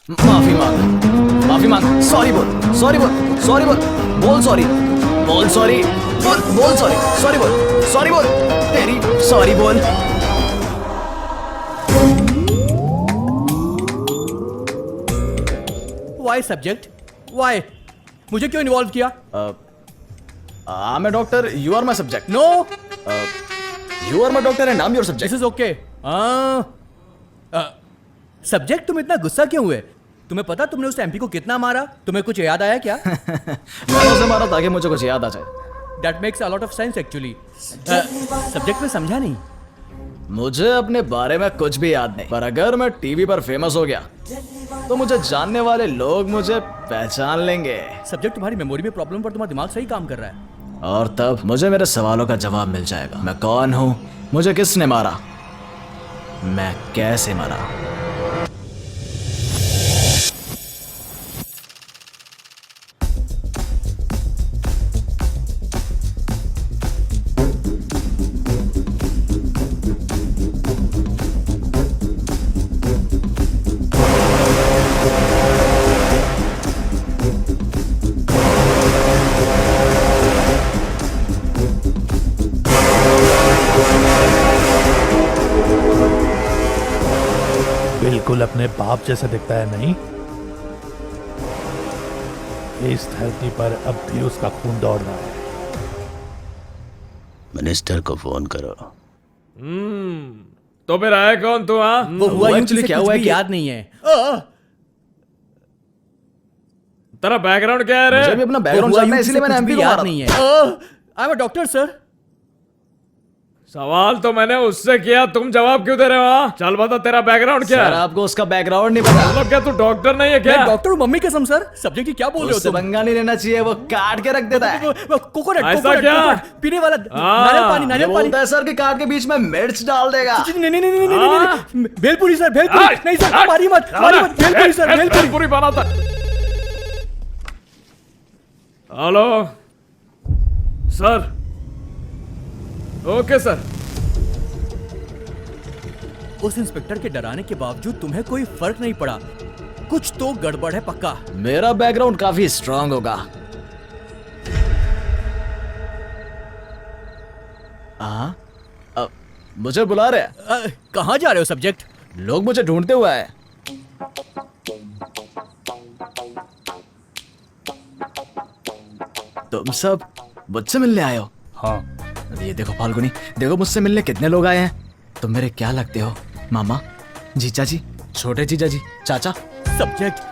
Speaker 17: माफी मांग, सॉरी बोल, बोल सॉरी, तेरी सॉरी बोल।
Speaker 10: Why subject, why? मुझे क्यों इन्वॉल्व किया?
Speaker 17: I'm a doctor, you are my subject.
Speaker 10: No.
Speaker 17: You are my doctor and I'm your subject.
Speaker 10: This is okay. Subject, तुम इतना गुस्सा क्यों हुए? तुम्हें पता तुमने उस एमपी को कितना मारा? तुम्हें कुछ याद आया क्या?
Speaker 17: मैंने उसे मारा ताकि मुझे कुछ याद आ जाए।
Speaker 10: That makes a lot of sense actually. Subject में समझा नहीं।
Speaker 17: मुझे अपने बारे में कुछ भी याद नहीं, पर अगर मैं टीवी पर फेमस हो गया तो मुझे जानने वाले लोग मुझे पहचान लेंगे।
Speaker 10: सब्जेक्ट, तुम्हारी मेमोरी में प्रॉब्लम, पर तुम्हारा दिमाग सही काम कर रहा है।
Speaker 17: और तब मुझे मेरे सवालों का जवाब मिल जाएगा। मैं कौन हूँ, मुझे किसने मारा, मैं कैसे मरा।
Speaker 14: बिल्कुल अपने बाप जैसा दिखता है, नहीं? इस धरती पर अब भी उसका खून दौड़ रहा है।
Speaker 15: मिनिस्टर को फोन करो।
Speaker 13: तो फिर आया कौन तू? हाँ,
Speaker 10: वो हुआ एक्चुअली क्या हुआ याद नहीं है।
Speaker 13: तेरा बैकग्राउंड क्या है रे?
Speaker 17: मुझे भी अपना बैकग्राउंड जानना है, इसलिए मैंने एमपी को मारा।
Speaker 10: नहीं है। I am a doctor sir.
Speaker 13: सवाल तो मैंने उससे किया, तुम जवाब क्यों दे रहे हो? चल बता तेरा बैकग्राउंड क्या है?
Speaker 17: सर आपको उसका बैकग्राउंड नहीं पता?
Speaker 13: मतलब क्या तू डॉक्टर नहीं है क्या?
Speaker 10: मैं डॉक्टर हूँ, मम्मी कसम सर। सब्जेक्ट की क्या बोल रहे हो तुम?
Speaker 17: पंगा नहीं लेना चाहिए, वो काट के रख देता है।
Speaker 10: कोकोनट पीने वाला नारियल पानी
Speaker 17: बोलता है सर कि काट के बीच में मिर्च डाल देगा।
Speaker 10: नहीं, भेलपुरी सर, भेलपुरी नहीं सर, मारिए मत, भेलपुरी सर,
Speaker 13: भेलपुरी बनाता। Hello sir. Okay sir.
Speaker 10: उस इंस्पेक्टर के डराने के बावजूद तुम्हें कोई फर्क नहीं पड़ा, कुछ तो गड़बड़ है पक्का।
Speaker 17: मेरा बैकग्राउंड काफी स्ट्रांग होगा। मुझे बुला रहे हैं।
Speaker 10: कहाँ जा रहे हो सब्जेक्ट?
Speaker 17: लोग मुझे ढूंढते हुए आए। तुम सब मुझसे मिलने आए हो?
Speaker 9: हाँ।
Speaker 17: ये देखो फाल्गुनी, देखो मुझसे मिलने कितने लोग आए हैं। तुम मेरे क्या लगते हो? मामा, जीजा जी, छोटे जीजा जी, चाचा।
Speaker 10: सब्जेक्ट,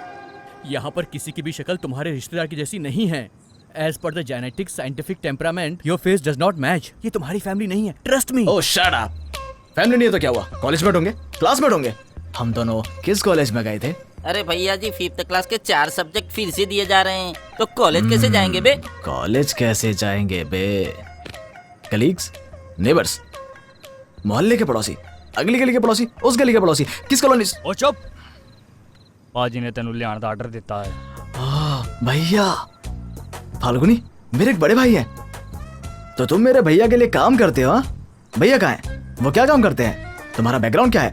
Speaker 10: यहाँ पर किसी की भी शक्ल तुम्हारे रिश्तेदार की जैसी नहीं है। As per the genetic scientific temperament, your face does not match. ये तुम्हारी फैमिली नहीं है, ट्रस्ट मी।
Speaker 17: ओह शट अप। फैमिली नहीं है तो क्या हुआ? कॉलेजमेट होंगे, क्लासमेट होंगे। हम दोनों किस कॉलेज में गए थे?
Speaker 12: अरे भैया जी, 5th क्लास के 4 सब्जेक्ट फिर से दिए जा रहे हैं, तो कॉलेज कैसे जाएंगे बे?
Speaker 17: कॉलेज कैसे जाएंगे बे? कलीग्स, नेबर्स, मोहल्ले के पड़ोसी, अगली गली के पड़ोसी, उस गली के पड़ोसी, किस कॉलोनी?
Speaker 9: ओ चुप। पाजी ने तेनू लियाण दा ऑर्डर दिता है।
Speaker 17: भैया फाल्गुनी मेरे एक बड़े भाई हैं, तो तुम मेरे भैया के लिए काम करते हो? भैया कहाँ हैं? वो क्या काम करते हैं? तुम्हारा बैकग्राउंड क्या है?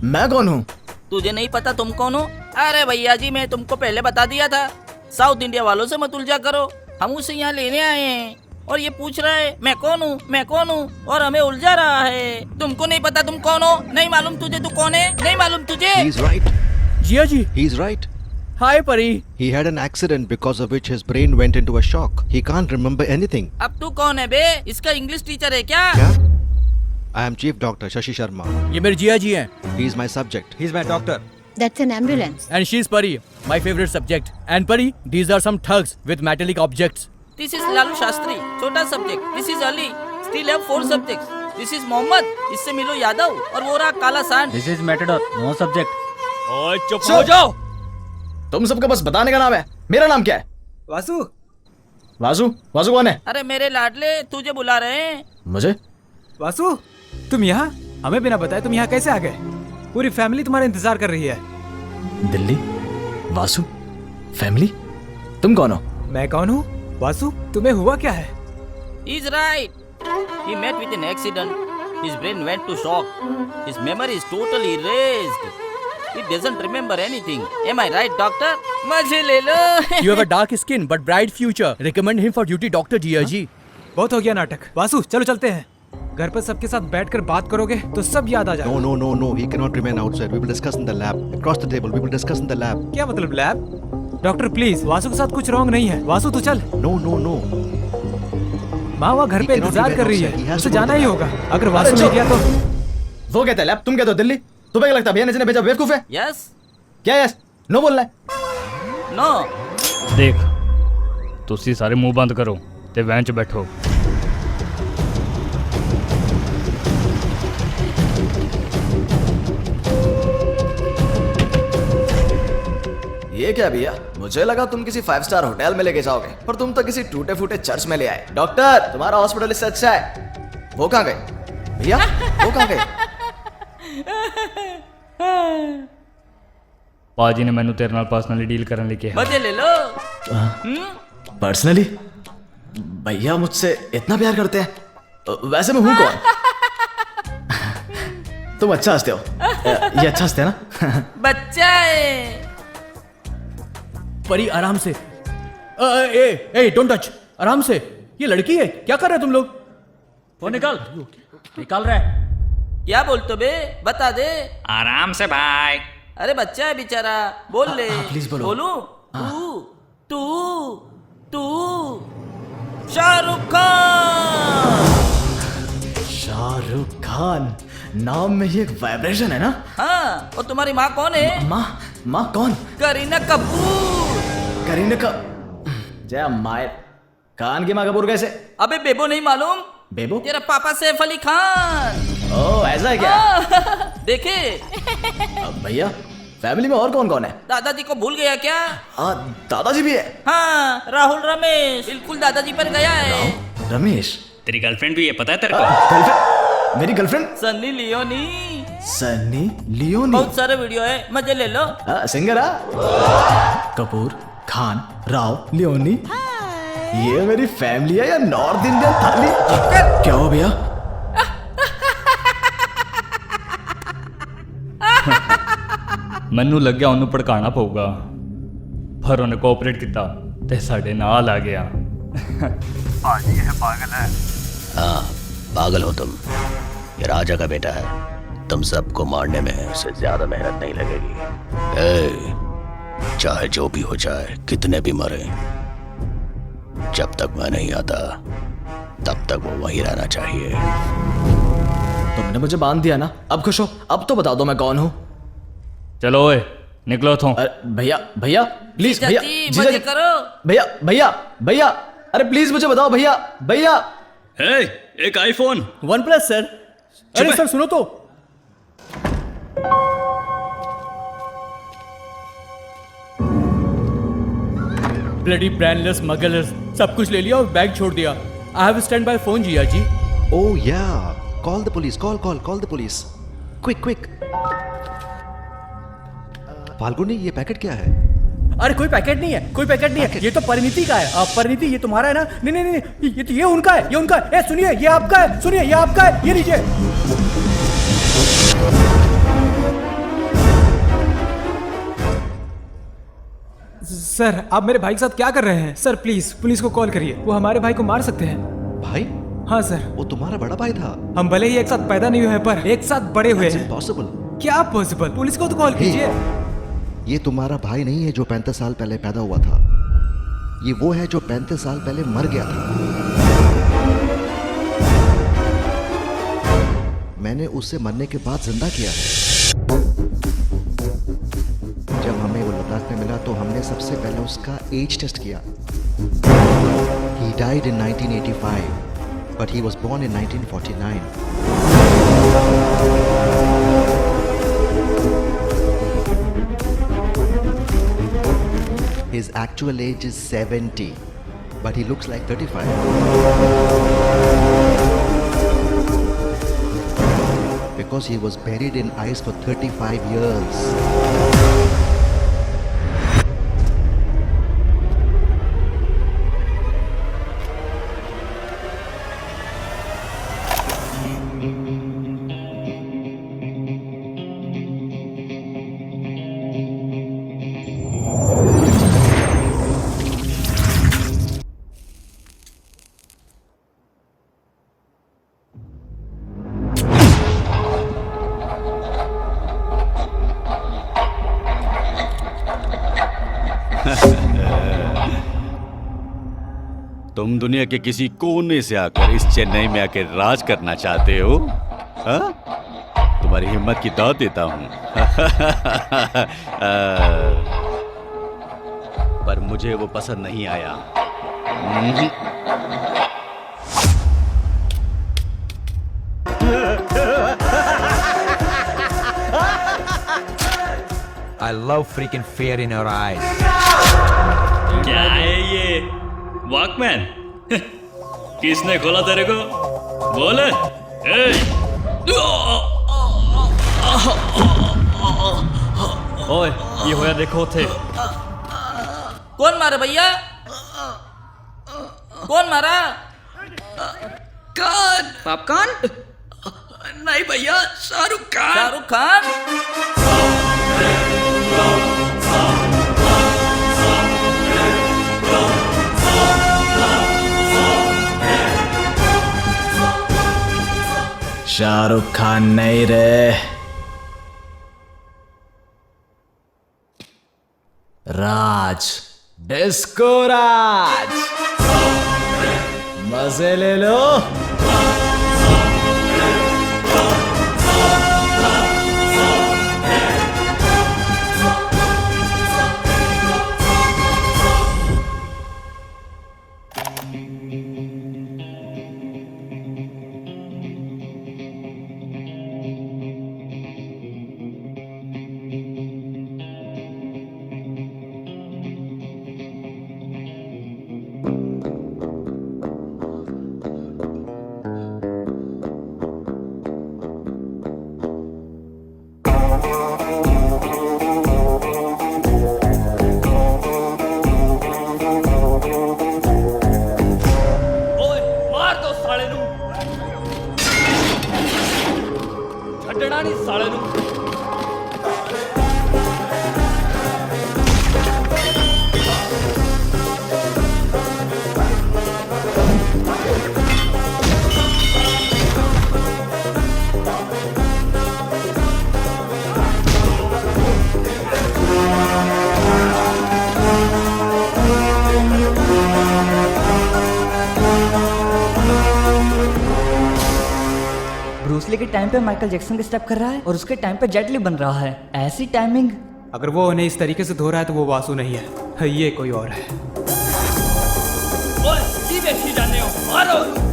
Speaker 17: मैं कौन हूँ?
Speaker 12: तुझे नहीं पता तुम कौन हो? अरे भैया जी, मैं तुमको पहले बता दिया था, साउथ इंडिया वालों से मत उलझा करो। हम उसे यहाँ लेने आए हैं और ये पूछ रहा है मैं कौन हूँ, मैं कौन हूँ, और हमें उलझा रहा है। तुमको नहीं पता तुम कौन हो? नहीं मालूम तुझे तू कौन है? नहीं मालूम तुझे?
Speaker 11: He's right.
Speaker 10: जिया जी।
Speaker 11: He's right.
Speaker 10: Hi परी।
Speaker 11: He had an accident because of which his brain went into a shock. He can't remember anything.
Speaker 12: अब तू कौन है बे? इसका इंग्लिश टीचर है क्या?
Speaker 11: I am Chief Doctor Shashi Sharma.
Speaker 10: ये मेरे जिया जी हैं।
Speaker 11: He is my subject.
Speaker 3: He's my doctor.
Speaker 7: That's an ambulance.
Speaker 10: And she's Pari, my favorite subject. And Pari, these are some thugs with metallic objects.
Speaker 12: This is Lalu Shastri, छोटा subject. This is Ali, still have 4 subjects. This is Mohammed, इससे मिलो यादव, और वो रहा काला सांड.
Speaker 9: This is Matador, no subject. ओए चुप
Speaker 17: हो जाओ। तुम सबका बस बताने का नाम है। मेरा नाम क्या है?
Speaker 3: वासु।
Speaker 17: वासु? वासु कौन है?
Speaker 12: अरे मेरे लाडले, तुझे बुला रहे हैं।
Speaker 17: मुझे?
Speaker 3: वासु, तुम यहाँ? हमें बिना बताए तुम यहाँ कैसे आ गए? पूरी फैमिली तुम्हारा इंतजार कर रही है।
Speaker 17: दिल्ली? वासु? फैमिली? तुम कौन हो?
Speaker 3: मैं कौन हूँ? वासु, तुम्हें हुआ क्या है?
Speaker 12: He's right. He met with an accident. His brain went to shock. His memory is totally erased. He doesn't remember anything. Am I right, doctor? मजे ले लो।
Speaker 10: You have a dark skin but bright future. Recommend him for duty, Dr. जिया जी।
Speaker 3: बहुत हो गया नाटक। वासु, चलो चलते हैं। घर पर सबके साथ बैठकर बात करोगे तो सब याद आ जाएगा।
Speaker 11: No. He cannot remain outside. We will discuss in the lab. Across the table. We will discuss in the lab.
Speaker 3: क्या मतलब लैब? डॉक्टर प्लीज, वासु के साथ कुछ रॉन्ग नहीं है। वासु तू चल।
Speaker 11: No.
Speaker 3: माँ वहाँ घर पे इंतजार कर रही है, उसे जाना ही होगा। अगर वासु नहीं गया तो
Speaker 17: वो कहता है लैब, तुम कहते हो दिल्ली। तुम्हें क्या लगता है भैया ने जिन्हें भेजा बेवकूफ है?
Speaker 12: Yes.
Speaker 17: क्या यस? नो बोलना है?
Speaker 12: No.
Speaker 9: देख, तुसी सारे मुंह बंद करो ते वैन च बैठो।
Speaker 17: ये क्या भैया? मुझे लगा तुम किसी 5 स्टार होटल में लेके जाओगे, पर तुम तो किसी टूटे फूटे चर्च में ले आए। डॉक्टर, तुम्हारा हॉस्पिटल इससे अच्छा है। वो कहाँ गए भैया? वो कहाँ गए?
Speaker 9: पाजी ने मैनू तेरे नाल पर्सनली डील करने लिए कहा।
Speaker 12: मजे ले लो।
Speaker 17: पर्सनली? भैया मुझसे इतना प्यार करते हैं? वैसे मैं हूँ कौन? तुम अच्छा हंसते हो। ये अच्छा हंसते हैं ना?
Speaker 12: बच्चा है।
Speaker 10: परी आराम से। ए डोंट टच, आराम से। ये लड़की है, क्या कर रहे हो तुम लोग?
Speaker 9: वो निकाल रहे।
Speaker 12: क्या बोलते बे? बता दे।
Speaker 2: आराम से भाई।
Speaker 12: अरे बच्चा है बेचारा, बोल ले।
Speaker 17: प्लीज बोलो।
Speaker 12: बोलूं? तू शाहरुख खान।
Speaker 17: शाहरुख खान नाम में ही एक वाइब्रेशन है ना?
Speaker 12: हाँ, और तुम्हारी माँ कौन है?
Speaker 17: माँ कौन?
Speaker 12: करीना कपूर।
Speaker 17: करीना का जय माय। खान की माँ कपूर कैसे?
Speaker 12: अबे बेबो नहीं मालूम?
Speaker 17: बेबो?
Speaker 12: तेरा पापा सैफ अली खान।
Speaker 17: ओह ऐसा है क्या?
Speaker 12: देखे।
Speaker 17: अब भैया फैमिली में और कौन कौन है?
Speaker 12: दादाजी को भूल गया क्या?
Speaker 17: दादाजी भी है?
Speaker 12: हाँ, राहुल रमेश बिल्कुल दादाजी पर गया है।
Speaker 17: रमेश?
Speaker 2: तेरी गर्लफ्रेंड भी है, पता है तेरे को?
Speaker 17: गर्लफ्रेंड? मेरी girlfriend?
Speaker 12: Sunny Leone.
Speaker 17: Sunny Leone?
Speaker 12: बहुत सारे वीडियो है, मजे ले लो।
Speaker 17: Singer Kapoor, Khan, Rao, Leone. ये मेरी फैमिली है या नॉर्थ इंडियन थाली? क्या हो भैया?
Speaker 9: ਮੈਨੂੰ ਲੱਗਿਆ ਉਹਨੂੰ ਭੜਕਾਣਾ ਪਊਗਾ, ਪਰ ਉਹਨੇ ਕੋਆਪਰੇਟ ਕੀਤਾ ਤੇ ਸਾਡੇ ਨਾਲ ਆ ਗਿਆ।
Speaker 15: पाजी है पागल है। हाँ पागल हो तुम। ये राजा का बेटा है, तुम सबको मारने में उससे ज्यादा मेहनत नहीं लगेगी। चाहे जो भी हो जाए, कितने भी मरे, जब तक मैं नहीं आता तब तक वो वहीं रहना चाहिए।
Speaker 17: तुमने मुझे बांध दिया ना, अब खुश हो? अब तो बता दो मैं कौन हूँ।
Speaker 9: चलो ओए निकलो तुम।
Speaker 17: भैया भैया प्लीज, भैया
Speaker 12: जीजा जी, मजे करो।
Speaker 17: भैया भैया भैया, अरे प्लीज मुझे बताओ भैया भैया।
Speaker 9: एक आईफोन
Speaker 10: OnePlus सर। अरे सर सुनो तो। ब्लडी ब्रांडलेस स्मगलर्स सब कुछ ले लिया और बैग छोड़ दिया। I have stand by phone Jiya ji.
Speaker 11: Oh yeah, call the police, call the police. Quick. Falguni, ये पैकेट क्या है?
Speaker 10: अरे कोई पैकेट नहीं है, कोई पैकेट नहीं है, ये तो परिणीति का है। परिणीति ये तुम्हारा है ना? नहीं, ये तो ये उनका है, ये उनका है। सुनिए ये आपका है, सुनिए ये आपका है, ये लीजिए।
Speaker 3: सर आप मेरे भाई के साथ क्या कर रहे हैं? सर प्लीज पुलिस को कॉल करिए, वो हमारे भाई को मार सकते हैं।
Speaker 11: भाई?
Speaker 3: हाँ सर।
Speaker 11: वो तुम्हारा बड़ा भाई था?
Speaker 3: हम भले ही एक साथ पैदा नहीं हुए हैं पर एक साथ बड़े हुए हैं।
Speaker 11: Impossible.
Speaker 3: क्या पॉसिबल? पुलिस को तो कॉल कीजिए।
Speaker 11: ये तुम्हारा भाई नहीं है जो 35 साल पहले पैदा हुआ था, ये वो है जो 35 साल पहले मर गया था। मैंने उसे मरने के बाद जिंदा किया है। जब हमें वो लद्दाख में मिला तो हमने सबसे पहले उसका एज टेस्ट किया। He died in 1985, but he was born in 1949. His actual age is 70, but he looks like 35. Because he was buried in ice for 35 years.
Speaker 5: तुम दुनिया के किसी कोने से आकर इस चेन्नई में आकर राज करना चाहते हो? हाँ? तुम्हारी हिम्मत की दाद देता हूं। पर मुझे वो पसंद नहीं आया।
Speaker 8: I love freaking fear in your eyes.
Speaker 9: क्या है ये वॉकमैन? किसने खोला तेरे को? बोल।
Speaker 10: ओए ये होया देखो थे।
Speaker 12: कौन मारा भैया? कौन मारा?
Speaker 2: कौन? पॉपकॉर्न? नहीं भैया, शाहरुख खान।
Speaker 12: शाहरुख खान?
Speaker 17: शाहरुख खान नहीं रे, राज, डिस्को राज। मजे ले लो।
Speaker 6: ब्रूसली के टाइम पे माइकल जैक्सन के स्टेप कर रहा है और उसके टाइम पे जेट ली बन रहा है। ऐसी टाइमिंग।
Speaker 3: अगर वो उन्हें इस तरीके से धो रहा है तो वो वासु नहीं है, ये कोई और है।
Speaker 19: सीधे जाने हो, मारो।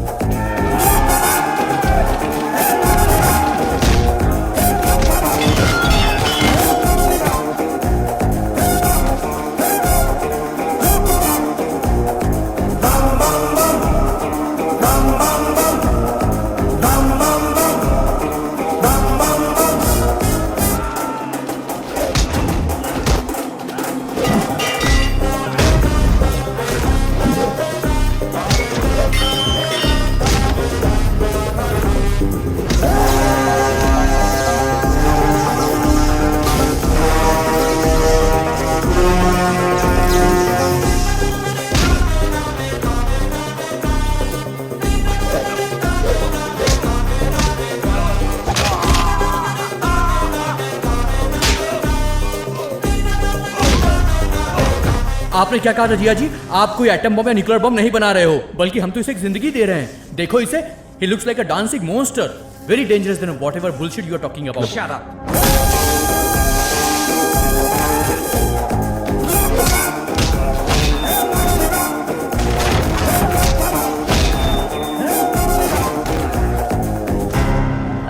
Speaker 10: आपने क्या कहा था जिया जी? आप कोई एटम बम या न्यूक्लियर बम नहीं बना रहे हो, बल्कि हम तो इसे एक जिंदगी दे रहे हैं। देखो इसे, he looks like a dancing monster, very dangerous then whatever bullshit you are talking about. Shut up.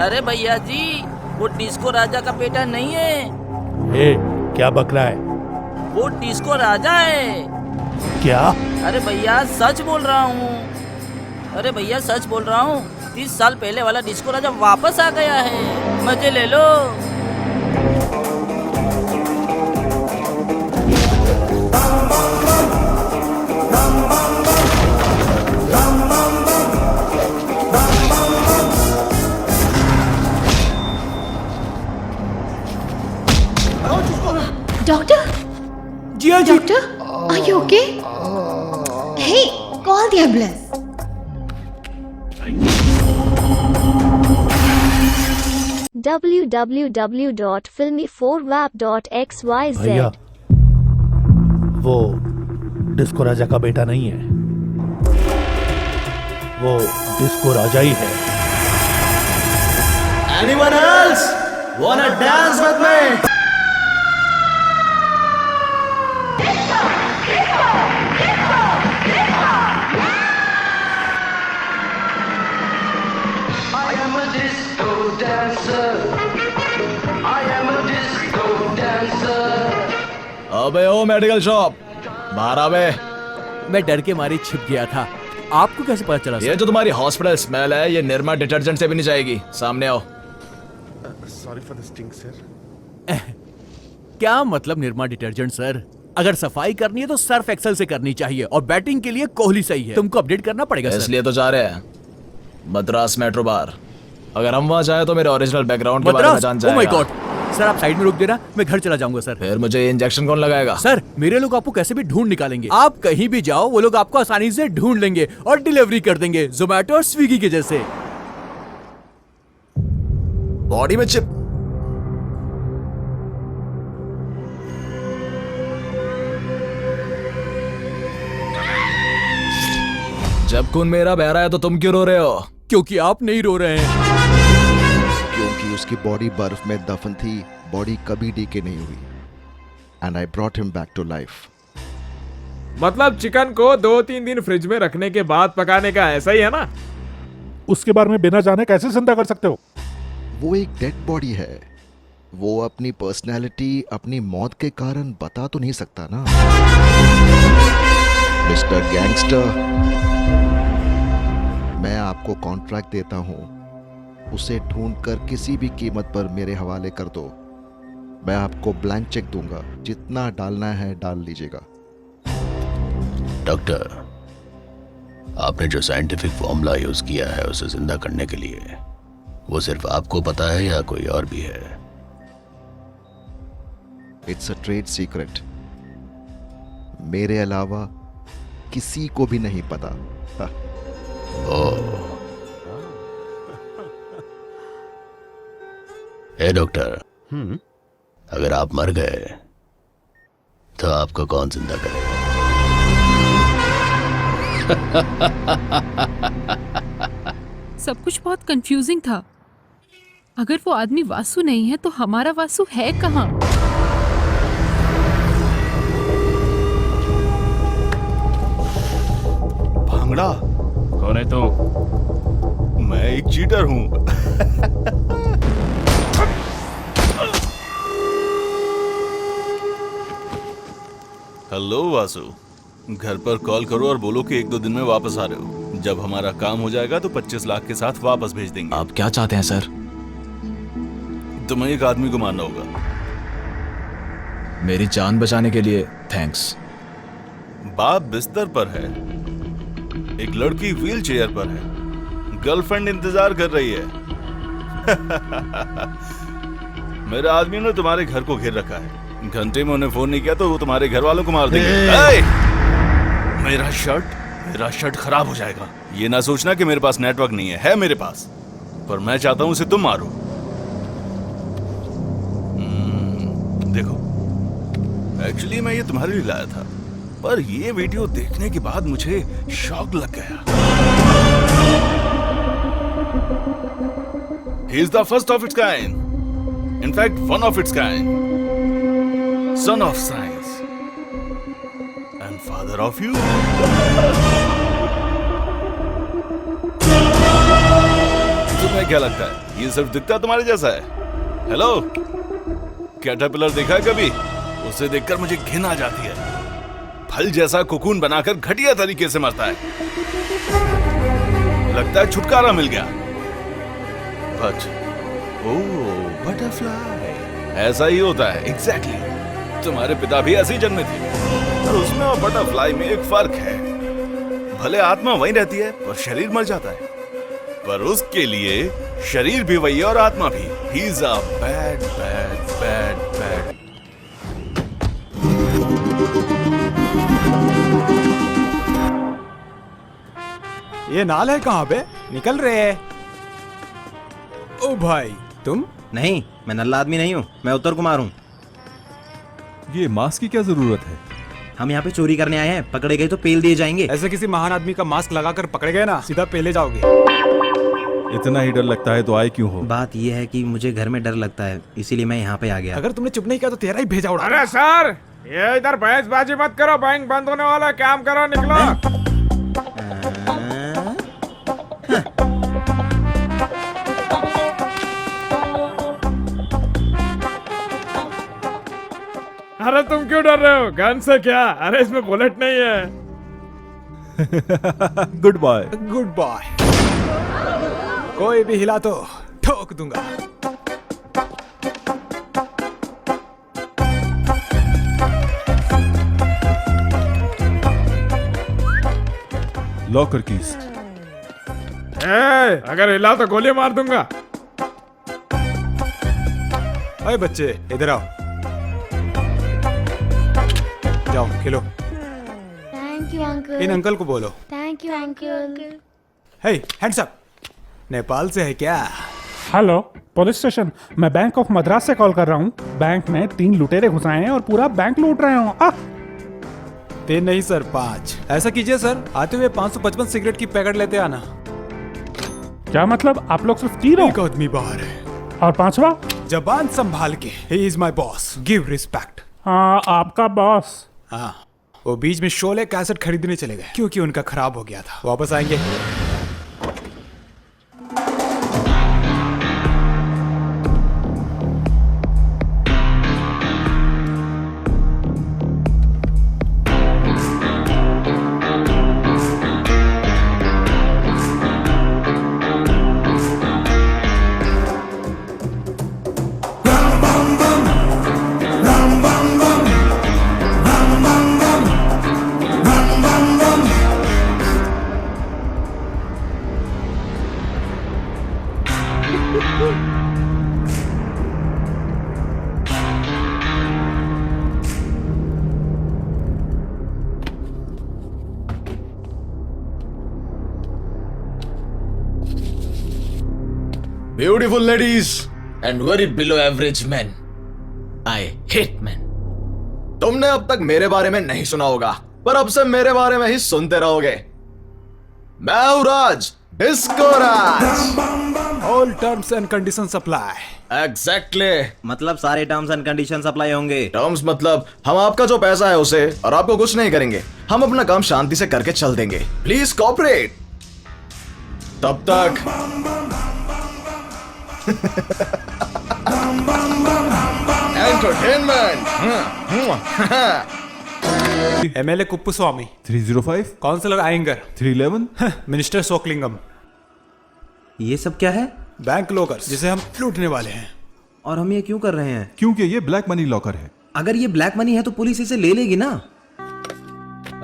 Speaker 12: अरे भैया जी, वो डिस्को राजा का बेटा नहीं है।
Speaker 14: ए, क्या बक रहा है?
Speaker 12: वो डिस्को राजा है।
Speaker 14: क्या?
Speaker 12: अरे भैया सच बोल रहा हूँ। अरे भैया सच बोल रहा हूँ, 30 साल पहले वाला डिस्को राजा वापस आ गया है। मजे ले लो।
Speaker 7: Doctor?
Speaker 10: Jiya ji.
Speaker 7: Doctor, are you okay? Hey, call the ambulance.
Speaker 4: www.filmy4wap.xyz
Speaker 14: भैया, वो डिस्को राजा का बेटा नहीं है, वो डिस्को राजा ही है।
Speaker 17: Anyone else wanna dance with me?
Speaker 3: अबे ओ मेडिकल शॉप, बाहर आवे।
Speaker 10: मैं डर के मारे छिप गया था। आपको कैसे पता चला?
Speaker 3: ये जो तुम्हारी हॉस्पिटल स्मेल है, ये निर्मा डिटर्जेंट से भी नहीं जाएगी। सामने आओ।
Speaker 22: Sorry for the stink sir.
Speaker 10: क्या मतलब निर्मा डिटर्जेंट सर? अगर सफाई करनी है तो सर्फ एक्सेल से करनी चाहिए, और बैटिंग के लिए कोहली सही है। तुमको अपडेट करना पड़ेगा सर।
Speaker 3: इसलिए तो जा रहे हैं मद्रास मेट्रो बार। अगर हम वहाँ जाए तो मेरे ओरिजिनल बैकग्राउंड के बारे में जान जाएगा।
Speaker 10: ओह माय गॉड सर, आप साइड में रुक देना, मैं घर चला जाऊंगा सर।
Speaker 3: फिर मुझे इंजेक्शन कौन लगाएगा?
Speaker 10: सर मेरे लोग आपको कैसे भी ढूंढ निकालेंगे। आप कहीं भी जाओ वो लोग आपको आसानी से ढूंढ लेंगे और डिलीवरी कर देंगे, जोमेटो और स्विगी के जैसे।
Speaker 3: बॉडी में चिप। जब खून मेरा बह रहा है तो तुम क्यों रो रहे हो?
Speaker 10: क्योंकि आप नहीं रो रहे हैं।
Speaker 11: क्योंकि उसकी बॉडी बर्फ में दफन थी, बॉडी कभी डीके नहीं हुई। And I brought him back to life.
Speaker 13: मतलब चिकन को 2-3 दिन फ्रिज में रखने के बाद पकाने का ऐसा ही है ना?
Speaker 14: उसके बारे में बिना जाने कैसे जिंदा कर सकते हो?
Speaker 11: वो एक डेड बॉडी है। वो अपनी पर्सनैलिटी अपनी मौत के कारण बता तो नहीं सकता ना। मिस्टर गैंगस्टर, मैं आपको कॉन्ट्रैक्ट देता हूं, उसे ढूंढकर किसी भी कीमत पर मेरे हवाले कर दो। मैं आपको ब्लैंक चेक दूंगा, जितना डालना है डाल लीजिएगा।
Speaker 15: डॉक्टर, आपने जो साइंटिफिक फॉर्मूला यूज किया है उसे जिंदा करने के लिए, वो सिर्फ आपको पता है या कोई और भी है?
Speaker 11: इट्स अ ट्रेड सीक्रेट, मेरे अलावा किसी को भी नहीं पता।
Speaker 15: ए डॉक्टर, अगर आप मर गए तो आपको कौन जिंदा करेगा?
Speaker 23: सब कुछ बहुत कंफ्यूजिंग था।
Speaker 1: अगर वो आदमी वासु नहीं है तो हमारा वासु है कहाँ?
Speaker 18: भांगड़ा
Speaker 9: कौन है तो?
Speaker 18: मैं एक चीटर हूँ। हेलो वासु, घर पर कॉल करो और बोलो कि 1-2 दिन में वापस आ रहे हो। जब हमारा काम हो जाएगा तो 25 लाख के साथ वापस भेज देंगे।
Speaker 23: आप क्या चाहते हैं सर?
Speaker 18: तुम्हें एक आदमी को मारना होगा।
Speaker 23: मेरी जान बचाने के लिए थैंक्स।
Speaker 18: बाप बिस्तर पर है, एक लड़की व्हील चेयर पर है, गर्लफ्रेंड इंतजार कर रही है। मेरे आदमी ने तुम्हारे घर को घेर रखा है। घंटे में उन्हें फोन नहीं किया तो वो तुम्हारे घर वालों को मार देंगे। मेरा शर्ट खराब हो जाएगा। ये ना सोचना कि मेरे पास नेटवर्क नहीं है मेरे पास, पर मैं चाहता हूं उसे तुम मारो। देखो, एक्चुअली मैं ये तुम्हारे लिए लाया था, पर ये वीडियो देखने के बाद मुझे शॉक लग गया। He is the first of its kind. In fact, one of its kind. Son of science. And father of you. तुम्हें क्या लगता है ये सिर्फ दिखता तुम्हारे जैसा है? हेलो, कैटरपिलर देखा है कभी? उसे देखकर मुझे घिन आ जाती है। फल जैसा कोकून बनाकर घटिया तरीके से मरता है। लगता है छुटकारा मिल गया। बट ओह, बटरफ्लाई, ऐसा ही होता है। एग्जैक्टली। तुम्हारे पिता भी ऐसे ही जन्मे थे। और उसमें और बटरफ्लाई में एक फर्क है। भले आत्मा वही रहती है पर शरीर मर जाता है, पर उसके लिए शरीर भी वही है और आत्मा भी। He is a bad, bad, bad, bad.
Speaker 3: ये नाल है कहाँ पे? निकल रहे हैं। ओ भाई, तुम?
Speaker 24: नहीं, मैं नल्ला आदमी नहीं हूँ, मैं उत्तर कुमार हूँ।
Speaker 20: ये मास्क की क्या जरूरत है?
Speaker 24: हम यहाँ पे चोरी करने आए हैं, पकड़े गए तो पेल दिए जाएंगे।
Speaker 3: ऐसे किसी महान आदमी का मास्क लगाकर पकड़े गए ना, सीधा पेले जाओगे।
Speaker 20: इतना ही डर लगता है तो आए क्यों हो?
Speaker 24: बात ये है कि मुझे घर में डर लगता है, इसीलिए मैं यहाँ पे आ गया।
Speaker 3: अगर तुमने चुप नहीं किया तो तेरा ही भेजा उड़ा।
Speaker 13: अरे सर, ये इधर बहसबाजी मत करो, बैंक बंद होने वाला है, काम करो, निकलो। अरे तुम क्यों डर रहे हो? गन से क्या? अरे इसमें बुलेट नहीं है।
Speaker 20: Good boy.
Speaker 3: Good boy. कोई भी हिला तो ठोक दूंगा।
Speaker 20: Locker keys.
Speaker 13: अगर हिला तो गोली मार दूंगा।
Speaker 3: अरे बच्चे, इधर आओ। जाओ खेलो।
Speaker 4: Thank you uncle.
Speaker 3: इन अंकल को बोलो।
Speaker 4: Thank you uncle.
Speaker 3: Hey, hands up. Nepal से है क्या?
Speaker 25: Hello, police station. मैं बैंक ऑफ मद्रास से कॉल कर रहा हूँ। बैंक में 3 लुटेरे घुस आए हैं और पूरा बैंक लूट रहे हो।
Speaker 3: 3 नहीं सर, 5। ऐसा कीजिए सर, आते हुए 555 सिगरेट की पैकेट लेते आना।
Speaker 25: क्या मतलब? आप लोग सिर्फ 3 हो?
Speaker 3: एक आदमी बाहर है।
Speaker 25: और 5वां?
Speaker 3: जबान संभाल के। He is my boss. Give respect.
Speaker 25: हाँ, आपका बॉस।
Speaker 3: हाँ, वो बीच में शोले कैसेट खरीदने चले गए क्योंकि उनका खराब हो गया था। वापस आएंगे।
Speaker 17: Beautiful ladies and very below average men. I hate men. तुमने अब तक मेरे बारे में नहीं सुना होगा, पर अब से मेरे बारे में ही सुनते रहोगे। मैं हूं Raj, disco Raj.
Speaker 3: All terms and conditions apply.
Speaker 17: Exactly.
Speaker 24: मतलब सारे टर्म्स एंड कंडीशंस अप्लाई होंगे।
Speaker 17: टर्म्स मतलब हम आपका जो पैसा है उसे और आपको कुछ नहीं करेंगे, हम अपना काम शांति से करके चल देंगे। Please cooperate. तब तक entertainment.
Speaker 3: MLA Kuppuswamy
Speaker 20: 305
Speaker 3: councillor Iyengar
Speaker 20: 311
Speaker 3: minister Sokalingam.
Speaker 24: ये सब क्या है?
Speaker 3: बैंक लॉकर्स जिसे हम लूटने वाले हैं।
Speaker 24: और हम ये क्यों कर रहे हैं?
Speaker 20: क्योंकि ये ब्लैक मनी लॉकर है।
Speaker 24: अगर ये ब्लैक मनी है तो पुलिस इसे ले लेगी ना।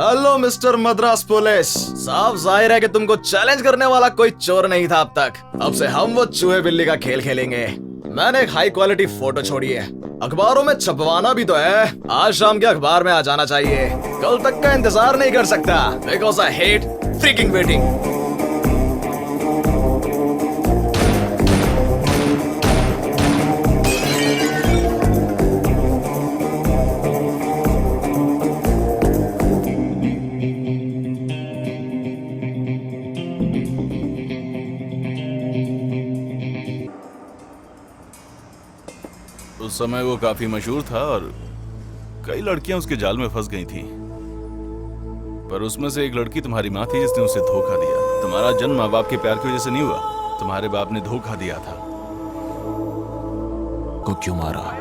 Speaker 17: Hello mister Madras police. साफ जाहिर है कि तुमको चैलेंज करने वाला कोई चोर नहीं था अब तक। अब से हम वो चूहे बिल्ली का खेल खेलेंगे। मैंने एक हाई क्वालिटी फोटो छोड़ी है, अखबारों में छपवाना भी तो है। आज शाम के अखबार में आ जाना चाहिए। कल तक का इंतजार नहीं कर सकता, because I hate freaking waiting.
Speaker 18: उस समय वो काफी मशहूर था और कई लड़कियां उसके जाल में फंस गई थी, पर उसमें से एक लड़की तुम्हारी माँ थी जिसने उसे धोखा दिया। तुम्हारा जन्म माँ बाप के प्यार की वजह से नहीं हुआ, तुम्हारे बाप ने धोखा दिया था।
Speaker 23: को क्यों मारा?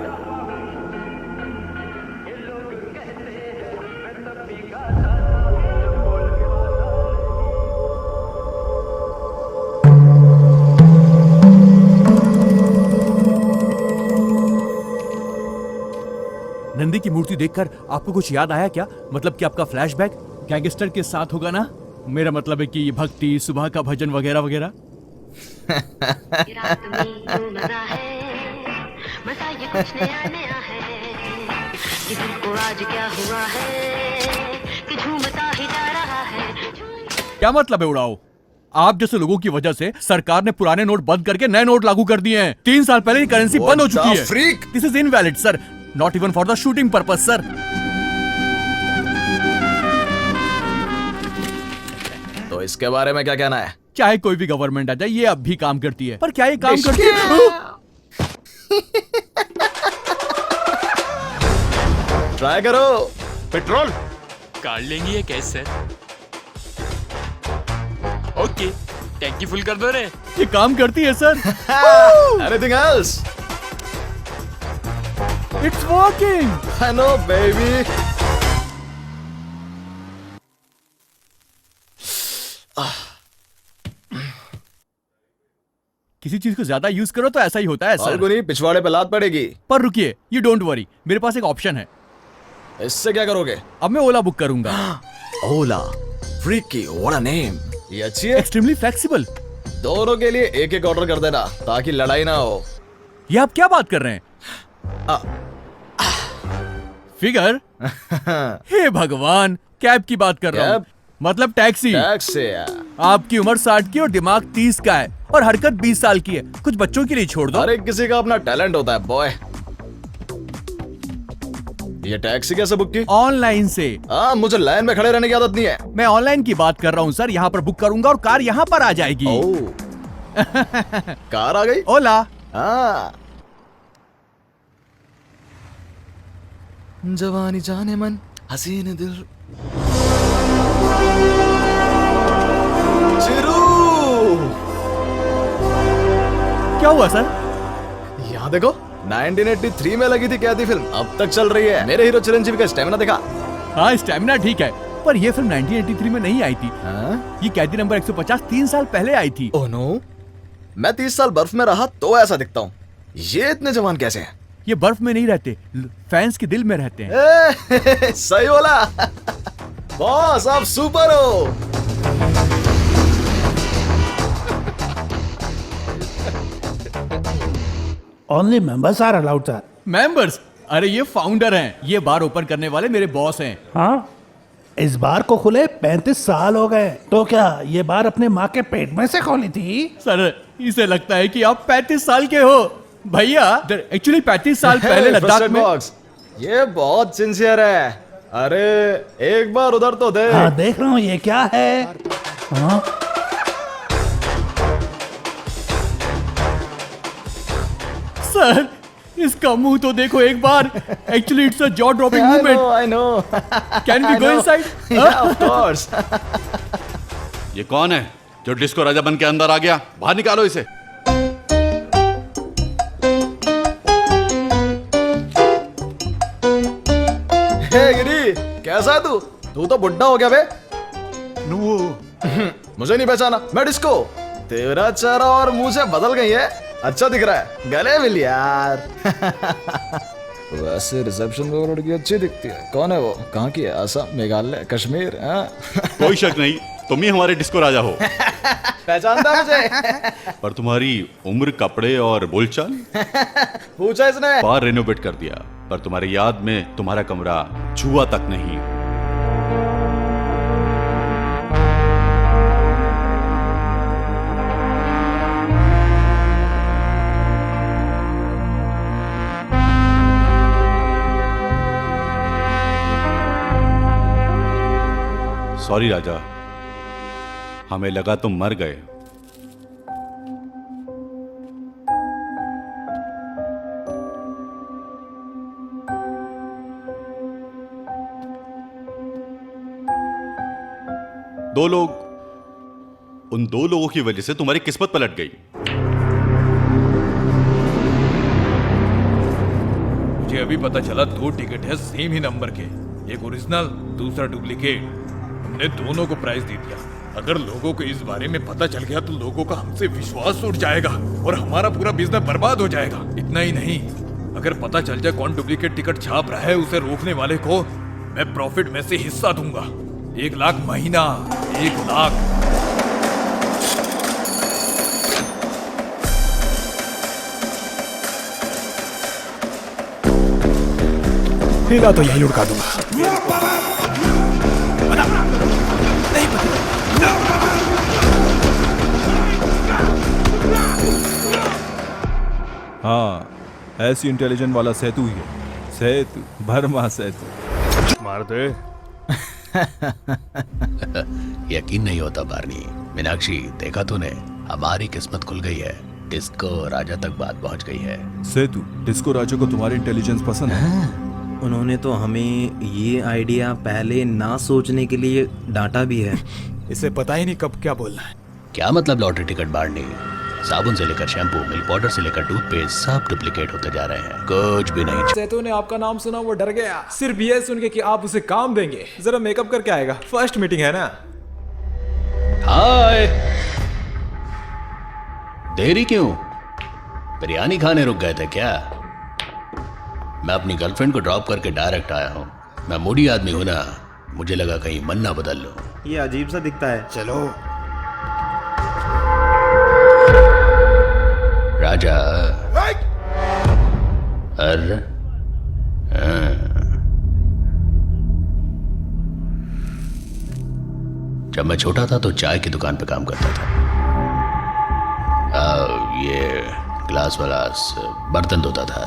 Speaker 10: नंदी की मूर्ति देखकर आपको कुछ याद आया क्या? मतलब कि आपका फ्लैशबैक गैंगस्टर के साथ होगा ना? मेरा मतलब है कि भक्ति, सुबह का भजन वगैरह वगैरह। क्या मतलब है उड़ाओ? आप जैसे लोगों की वजह से सरकार ने पुराने नोट बंद करके नए नोट लागू कर दिए हैं। 3 साल पहले ही करेंसी बंद हो चुकी है। This is invalid sir, not even for the shooting purpose sir.
Speaker 17: तो इसके बारे में क्या कहना है?
Speaker 10: चाहे कोई भी गवर्नमेंट आ जाए, ये अब भी काम करती है। पर क्या ये काम करती है?
Speaker 17: ट्राई करो।
Speaker 2: पेट्रोल काट लेंगे ये कैसे? ओके, टैंकी फुल कर दो रे।
Speaker 10: ये काम करती है sir.
Speaker 17: Anything else?
Speaker 10: It's working.
Speaker 17: I know baby.
Speaker 10: किसी चीज को ज्यादा यूज करो तो ऐसा ही होता है सर।
Speaker 17: नहीं, पिछवाड़े पे लात पड़ेगी।
Speaker 10: पर रुकिए, यू डोंट वरी, मेरे पास एक ऑप्शन है।
Speaker 17: इससे क्या करोगे?
Speaker 10: अब मैं ओला बुक करूंगा।
Speaker 17: ओला, फ्रीकी, व्हाट अ नेम। ये अच्छी है।
Speaker 10: Extremely flexible.
Speaker 17: दोनों के लिए एक एक ऑर्डर कर देना ताकि लड़ाई ना हो।
Speaker 10: ये आप क्या बात कर रहे हैं? फिगर? हे भगवान, कैब की बात कर रहा हूँ। मतलब टैक्सी।
Speaker 17: टैक्सी।
Speaker 10: आपकी उम्र 60 की और दिमाग 30 का है और हरकत 20 साल की है। कुछ बच्चों के लिए छोड़ दो।
Speaker 17: हर एक किसी का अपना टैलेंट होता है बॉय। ये टैक्सी कैसे बुक की?
Speaker 10: ऑनलाइन से।
Speaker 17: मुझे लाइन में खड़े रहने की आदत नहीं है।
Speaker 10: मैं ऑनलाइन की बात कर रहा हूँ सर। यहाँ पर बुक करूंगा और कार यहाँ पर आ जाएगी।
Speaker 17: कार आ गई?
Speaker 10: ओला।
Speaker 17: जवानी जाने मन, हसीन दिल। चिरू!
Speaker 10: क्या हुआ सर?
Speaker 17: यहाँ देखो, 1983 में लगी थी कैदी फिल्म, अब तक चल रही है। मेरे हीरो चिरंजीवी का स्टैमिना देखा?
Speaker 10: हाँ, स्टैमिना ठीक है, पर ये फिल्म 1983 में नहीं आई थी। ये कैदी नंबर 150 3 साल पहले आई थी।
Speaker 17: ओह नो, मैं 30 साल बर्फ में रहा तो ऐसा दिखता हूँ। ये इतने जवान कैसे हैं?
Speaker 10: ये बर्फ में नहीं रहते, फैंस के दिल में रहते हैं।
Speaker 17: सही बोला बॉस, आप सुपर हो।
Speaker 14: Only members are allowed sir.
Speaker 10: Members? अरे ये फाउंडर हैं, ये बार ओपन करने वाले मेरे बॉस हैं।
Speaker 14: हाँ, इस बार को खुले 35 साल हो गए। तो क्या ये बार अपने माँ के पेट में से खोली थी?
Speaker 10: सर, इसे लगता है कि आप 35 साल के हो। भैया, एक्चुअली 35 साल पहले लद्दाख में।
Speaker 17: ये बहुत सिंसियर है। अरे एक बार उधर तो दे।
Speaker 14: हाँ, देख रहा हूँ। ये क्या है? हाँ?
Speaker 10: सर इसका मुंह तो देखो एक बार। Actually it's a jaw dropping movement.
Speaker 17: I know.
Speaker 10: Can we go inside?
Speaker 17: Yeah, of course.
Speaker 18: ये कौन है जो डिस्को राजा बन के अंदर आ गया? बाहर निकालो इसे।
Speaker 17: हे गिरी, कैसा है तू? तू तो बुड्ढा हो गया बे। मुझे नहीं पहचाना, मैं डिस्को। तेरा चेहरा और मुंह से बदल गई है। अच्छा दिख रहा है, गले मिल यार। वैसे रिसेप्शन में वो लड़की अच्छी दिखती है। कौन है वो? कहाँ की है? असम, मेघालय, कश्मीर?
Speaker 18: कोई शक नहीं, तुम ही हमारे डिस्को राजा हो।
Speaker 17: पहचानता मुझे?
Speaker 18: पर तुम्हारी उम्र, कपड़े और बोलचाल
Speaker 17: पूछा इसने?
Speaker 18: बार रेनोवेट कर दिया, पर तुम्हारी याद में तुम्हारा कमरा छुआ तक नहीं। सॉरी राजा, हमें लगा तुम मर गए। उन दो लोगों की वजह से तुम्हारी किस्मत पलट गई।
Speaker 5: मुझे अभी पता चला 2 टिकट है सेम ही नंबर के, एक ओरिजिनल दूसरा डुप्लीकेट। हमने दोनों को प्राइस दे दिया। अगर लोगों को इस बारे में पता चल गया तो लोगों का हमसे विश्वास उठ जाएगा और हमारा पूरा बिजनेस बर्बाद हो जाएगा। इतना ही नहीं, अगर पता चल जाए कौन डुप्लीकेट टिकट छाप रहा है, उसे रोकने वाले को मैं प्रॉफिट में से हिस्सा दूंगा। 1 लाख महीना, 1 लाख।
Speaker 3: हिला तो यही लुढ़का दूंगा।
Speaker 20: हाँ, ऐसी इंटेलिजेंट वाला सेतु ही है। सेतु, बर्मा सेतु।
Speaker 18: मार दे।
Speaker 15: यकीन नहीं होता बार्नी। मीनाक्षी, देखा तूने, हमारी किस्मत खुल गई है। डिस्को राजा तक बात पहुंच गई है।
Speaker 20: सेतु, डिस्को राजा को तुम्हारी इंटेलिजेंस पसंद है?
Speaker 24: उन्होंने तो हमें ये आइडिया पहले ना सोचने के लिए डांटा भी है।
Speaker 3: इसे पता ही नहीं कब क्या बोलना है।
Speaker 15: क्या मतलब लॉटरी टिकट बार्नी? साबुन से लेकर शैम्पू, मिल्क पाउडर से लेकर टूथपेस्ट, सब डुप्लीकेट होते जा रहे हैं। कुछ भी नहीं।
Speaker 3: सेतु ने आपका नाम सुना, वो डर गया सिर्फ ये सुन के कि आप उसे काम देंगे। जरा मेकअप करके आएगा, फर्स्ट मीटिंग है ना।
Speaker 15: हाय, देरी क्यों? बिरयानी खाने रुक गए थे क्या? मैं अपनी गर्लफ्रेंड को ड्रॉप करके डायरेक्ट आया हूँ। मैं मूडी आदमी हूँ ना, मुझे लगा कहीं मन ना बदल लो।
Speaker 24: ये अजीब सा दिखता है।
Speaker 3: चलो।
Speaker 15: राजा, अरे जब मैं छोटा था तो चाय की दुकान पे काम करता था। ये ग्लास वाला बर्तन धोता था।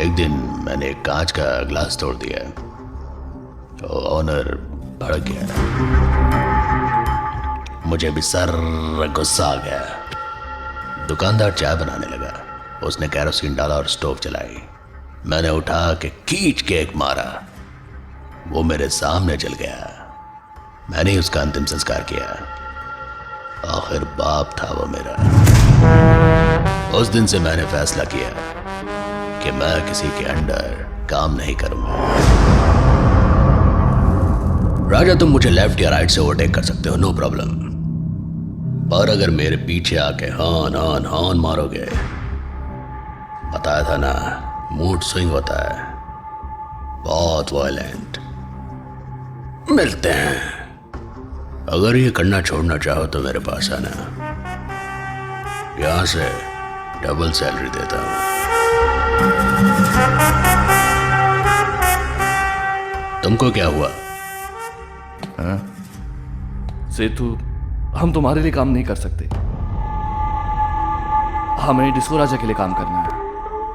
Speaker 15: एक दिन मैंने एक कांच का ग्लास तोड़ दिया तो ऑनर भड़क गया। मुझे भी सर गुस्सा आ गया। दुकानदार चाय बनाने लगा। उसने कैरोसिन डाला और स्टोव चलाई। मैंने उठा के खींच के एक मारा। वो मेरे सामने जल गया। मैंने ही उसका अंतिम संस्कार किया। आखिर बाप था वो मेरा। उस दिन से मैंने फैसला किया कि मैं किसी के अंडर काम नहीं करूंगा। राजा, तुम मुझे लेफ्ट या राइट से ओवरटेक कर सकते हो, नो प्रॉब्लम। पर अगर मेरे पीछे आके हॉर्न हॉर्न हॉर्न मारोगे, बताया था ना, मूड स्विंग होता है, बहुत वायलेंट। मिलते हैं। अगर ये करना छोड़ना चाहो तो मेरे पास आना, यहां से डबल सैलरी देता हूं। तुमको क्या हुआ?
Speaker 6: सेतु, हम तुम्हारे लिए काम नहीं कर सकते। हमें डिस्को राजा के लिए काम करना है।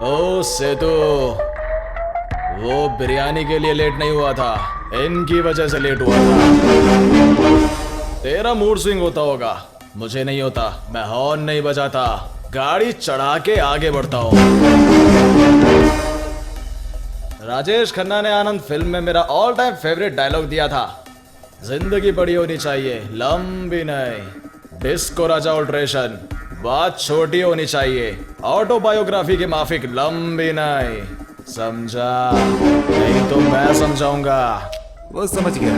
Speaker 17: ओ सेतु, वो बिरयानी के लिए लेट नहीं हुआ था, इनकी वजह से लेट हुआ था। तेरा मूड स्विंग होता होगा, मुझे नहीं होता। मैं हॉर्न नहीं बजाता, गाड़ी चढ़ा के आगे बढ़ता हूँ। राजेश खन्ना ने आनंद फिल्म में मेरा ऑल टाइम फेवरेट डायलॉग दिया था, जिंदगी बड़ी होनी चाहिए, लंबी नहीं। डिस्को राजा अल्ट्रेशन, बात छोटी होनी चाहिए, ऑटोबायोग्राफी के माफिक, लंबी नहीं। समझा? नहीं तो मैं समझाऊंगा।
Speaker 3: वो समझ गया।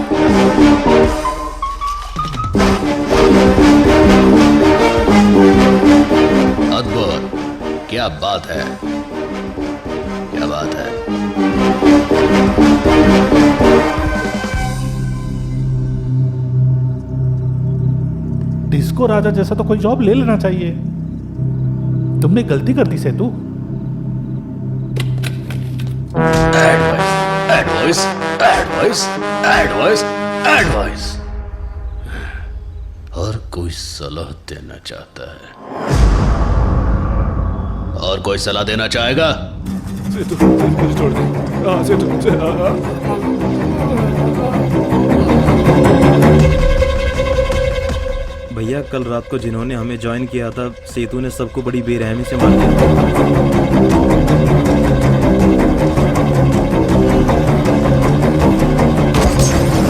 Speaker 15: अद्भुत, क्या बात है, क्या बात है।
Speaker 14: डिस्को राजा जैसा तो कोई जॉब ले लेना चाहिए। तुमने गलती कर दी Setu.
Speaker 15: Advice, advice, advice, advice. और कोई सलाह देना चाहता है? और कोई सलाह देना चाहेगा?
Speaker 5: सेतु, छोड़ दे।
Speaker 24: भैया कल रात को जिन्होंने हमें ज्वाइन किया था, सेतु ने सबको बड़ी बेरहमी से मार दिया।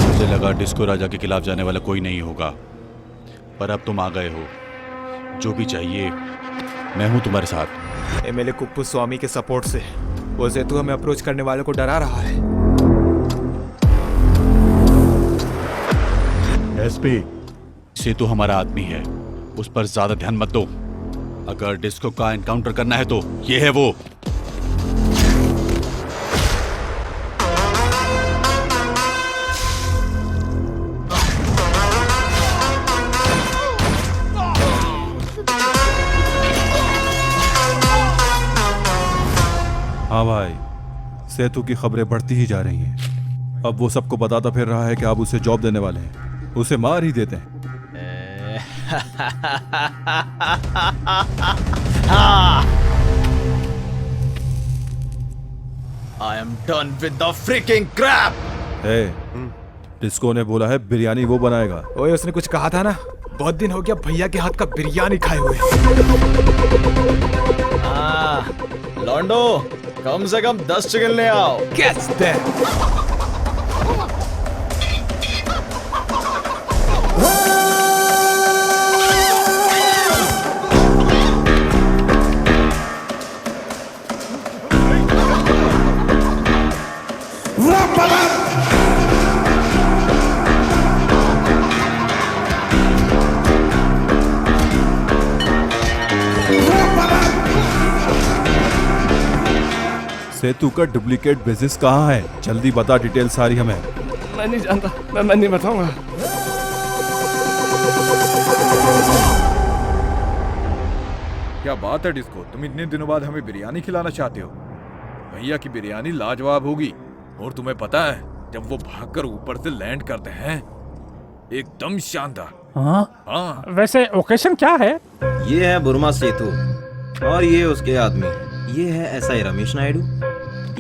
Speaker 8: मुझे लगा डिस्को राजा के खिलाफ जाने वाला कोई नहीं होगा, पर अब तुम आ गए हो। जो भी चाहिए मैं हूं तुम्हारे साथ।
Speaker 3: एमएलए कुप्पू स्वामी के सपोर्ट से वो सेतु हमें अप्रोच करने वालों को डरा रहा है।
Speaker 8: एसपी, सेतु हमारा आदमी है, उस पर ज्यादा ध्यान मत दो। अगर डिस्को का एनकाउंटर करना है तो ये है वो।
Speaker 20: हाँ भाई, सेतु की खबरें बढ़ती ही जा रही हैं। अब वो सबको बताता फिर रहा है कि आप उसे जॉब देने वाले हैं, उसे मार ही देते हैं।
Speaker 17: I am done with the freaking crap.
Speaker 20: Disco ने बोला है बिरयानी वो बनाएगा।
Speaker 3: ओए, उसने कुछ कहा था ना, बहुत दिन हो गया भैया के हाथ का बिरयानी खाए हुए।
Speaker 17: लॉन्डो, कम से कम 10 चिकन ले आओ।
Speaker 3: Catch that.
Speaker 20: सेतु का डुप्लीकेट बिजनेस कहाँ है? जल्दी बता, डिटेल सारी हमें।
Speaker 22: मैं नहीं जानता, मैं नहीं बताऊंगा।
Speaker 5: क्या बात है डिस्को, तुम इतने दिनों बाद हमें बिरयानी खिलाना चाहते हो? भैया की बिरयानी लाजवाब होगी। और तुम्हें पता है, जब वो भागकर ऊपर से लैंड करते हैं, एकदम शानदार।
Speaker 25: हाँ, वैसे ओकेशन क्या है?
Speaker 24: ये है बुर्मा सेतु और ये उसके आदमी। ये है एसआई रमेश नायडू,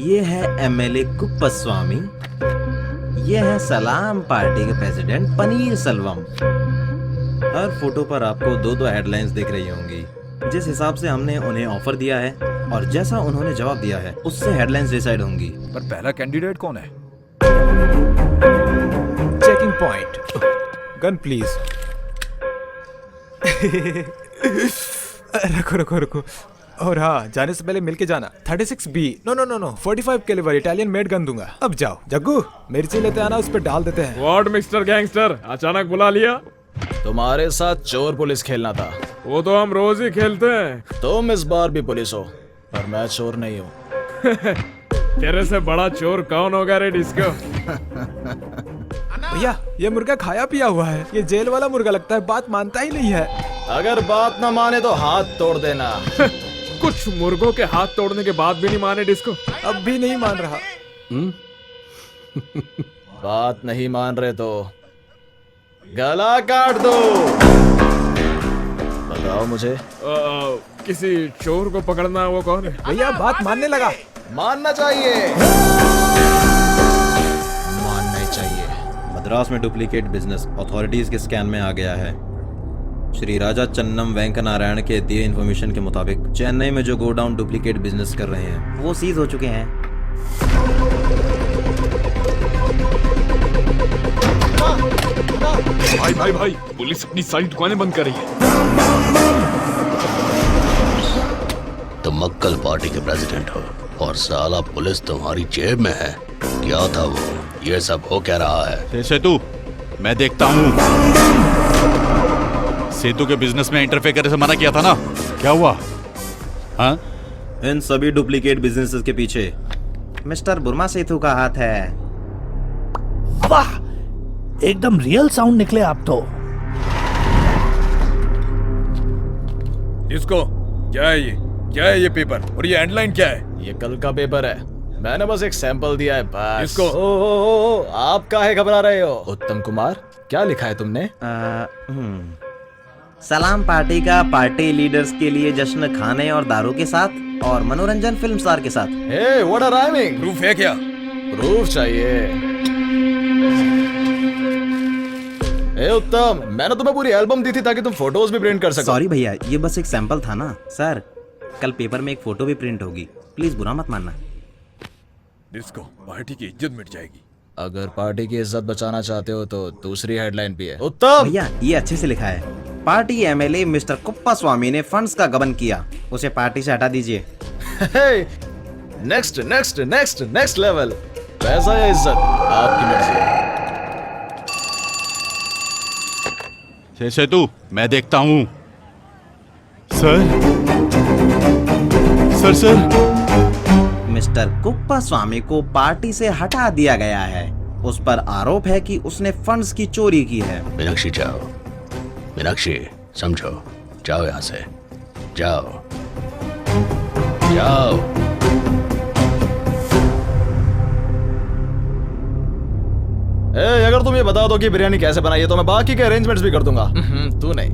Speaker 24: ये है एमएलए कुप्पस्वामी, ये है सलाम पार्टी के प्रेसिडेंट पनीर सेल्वम। हर फोटो पर आपको दो हेडलाइंस दिख रही होंगी। जिस हिसाब से हमने उन्हें ऑफर दिया है और जैसा उन्होंने जवाब दिया है, उससे हेडलाइंस डिसाइड होंगी।
Speaker 5: पर पहला कैंडिडेट कौन है?
Speaker 3: Checking point. Gun please. रुको रुको रुको। और हाँ, जाने से पहले मिलके जाना। 36B, no 45 calibre Italian made gun दूंगा। अब जाओ जग्गू, मिर्ची लेते आना, उस पर डाल देते हैं।
Speaker 13: व्हाट मिस्टर गैंगस्टर, अचानक बुला लिया?
Speaker 17: तुम्हारे साथ चोर पुलिस खेलना था।
Speaker 13: वो तो हम रोज ही खेलते हैं।
Speaker 17: तुम इस बार भी पुलिस हो, पर मैं चोर नहीं हूँ।
Speaker 13: तेरे से बड़ा चोर कौन होगा रे डिस्को?
Speaker 3: भैया, ये मुर्गा खाया पिया हुआ है, ये जेल वाला मुर्गा लगता है, बात मानता ही नहीं है।
Speaker 17: अगर बात ना माने तो हाथ तोड़ देना।
Speaker 13: कुछ मुर्गों के हाथ तोड़ने के बाद भी नहीं माने डिस्को?
Speaker 3: अब भी नहीं मान रहा।
Speaker 17: बात नहीं मान रहे तो गला काट दो। बताओ मुझे।
Speaker 13: किसी चोर को पकड़ना, वो कौन है?
Speaker 3: भैया, बात मानने लगा।
Speaker 17: मानना चाहिए, मानना चाहिए।
Speaker 24: मद्रास में डुप्लीकेट बिजनेस अथॉरिटीज के स्कैन में आ गया है। श्री राजा चन्नम वेंक नारायण के दिए इन्फॉर्मेशन के मुताबिक चेन्नई में जो गोडाउन डुप्लीकेट बिजनेस कर रहे हैं वो सीज हो चुके हैं।
Speaker 2: भाई भाई भाई, पुलिस अपनी सारी दुकानें बंद कर रही है।
Speaker 15: तुम मक्कल पार्टी के प्रेसिडेंट हो और साला पुलिस तुम्हारी जेब में है। क्या था वो? ये सब हो क्या रहा है?
Speaker 8: सेतु, मैं देखता हूँ। सेतु के बिजनेस में इंटरफेयर करने से मना किया था ना, क्या हुआ? हाँ?
Speaker 24: इन सभी डुप्लीकेट बिजनेसेस के पीछे मिस्टर बुर्मा सेतु का हाथ है।
Speaker 14: वाह, एकदम रियल साउंड निकले आप तो।
Speaker 5: इसको क्या है ये? क्या है ये पेपर और ये हेडलाइन क्या है?
Speaker 13: ये कल का पेपर है, मैंने बस एक सैंपल दिया है बस।
Speaker 5: इसको
Speaker 13: ओ, आप काहे घबरा रहे हो? उत्तम कुमार, क्या लिखा है तुमने?
Speaker 24: सलाम पार्टी का पार्टी लीडर्स के लिए जश्न खाने और दारू के साथ और मनोरंजन फिल्म स्टार के साथ।
Speaker 13: हे, व्हाट अ राइमिंग!
Speaker 5: प्रूफ है क्या?
Speaker 13: प्रूफ चाहिए। ए उत्तम, मैंने तुम्हें पूरी एल्बम दी थी ताकि तुम फोटोज भी प्रिंट कर सको।
Speaker 24: सॉरी भैया, ये बस एक सैंपल था ना। सर, कल पेपर में एक फोटो भी प्रिंट होगी, प्लीज बुरा मत मानना।
Speaker 5: इसको पार्टी की इज्जत मिट जाएगी।
Speaker 13: अगर पार्टी की इज्जत बचाना चाहते हो तो दूसरी हेडलाइन भी है। उत्तम
Speaker 24: भैया, ये अच्छे से लिखा है। पार्टी एमएलए मिस्टर कुप्पा स्वामी ने फंड्स का गबन किया, उसे पार्टी से हटा दीजिए।
Speaker 13: Next next next next level. पैसा या इज्जत, आपकी मर्जी।
Speaker 8: सेतु, मैं देखता हूँ। सर
Speaker 24: मिस्टर कुप्पा स्वामी को पार्टी से हटा दिया गया है। उस पर आरोप है कि उसने फंड्स की चोरी की है।
Speaker 15: मीनाक्षी जाओ, मीनाक्षी समझो, जाओ यहाँ से, जाओ जाओ।
Speaker 13: अगर तुम ये बता दो कि बिरयानी कैसे बनाई है तो मैं बाकी के अरेंजमेंट्स भी कर दूंगा। तू नहीं।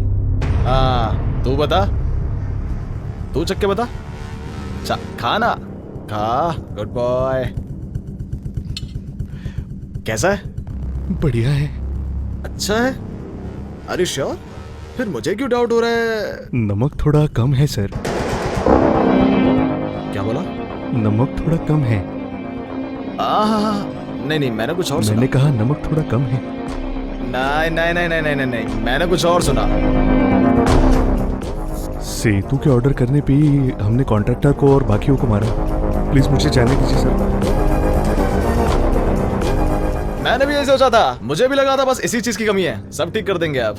Speaker 13: हाँ, तू बता, तू चख के बता। खाना खा, गुड बॉय। कैसा है?
Speaker 18: बढ़िया है।
Speaker 13: अच्छा है? Are you sure? फिर मुझे क्यों डाउट हो रहा है?
Speaker 18: नमक थोड़ा कम है सर।
Speaker 13: क्या बोला?
Speaker 18: नमक थोड़ा कम है।
Speaker 13: नहीं, मैंने कुछ और सुना।
Speaker 18: मैंने कहा नमक थोड़ा कम है।
Speaker 13: नहीं, मैंने कुछ और सुना।
Speaker 18: सेतु के ऑर्डर करने पे ही हमने कॉन्ट्रैक्टर को और बाकियों को मारा। प्लीज मुझे जाने दीजिए सर।
Speaker 13: मैंने भी यही सोचा था, मुझे भी लगा था बस इसी चीज की कमी है। सब ठीक कर देंगे आप।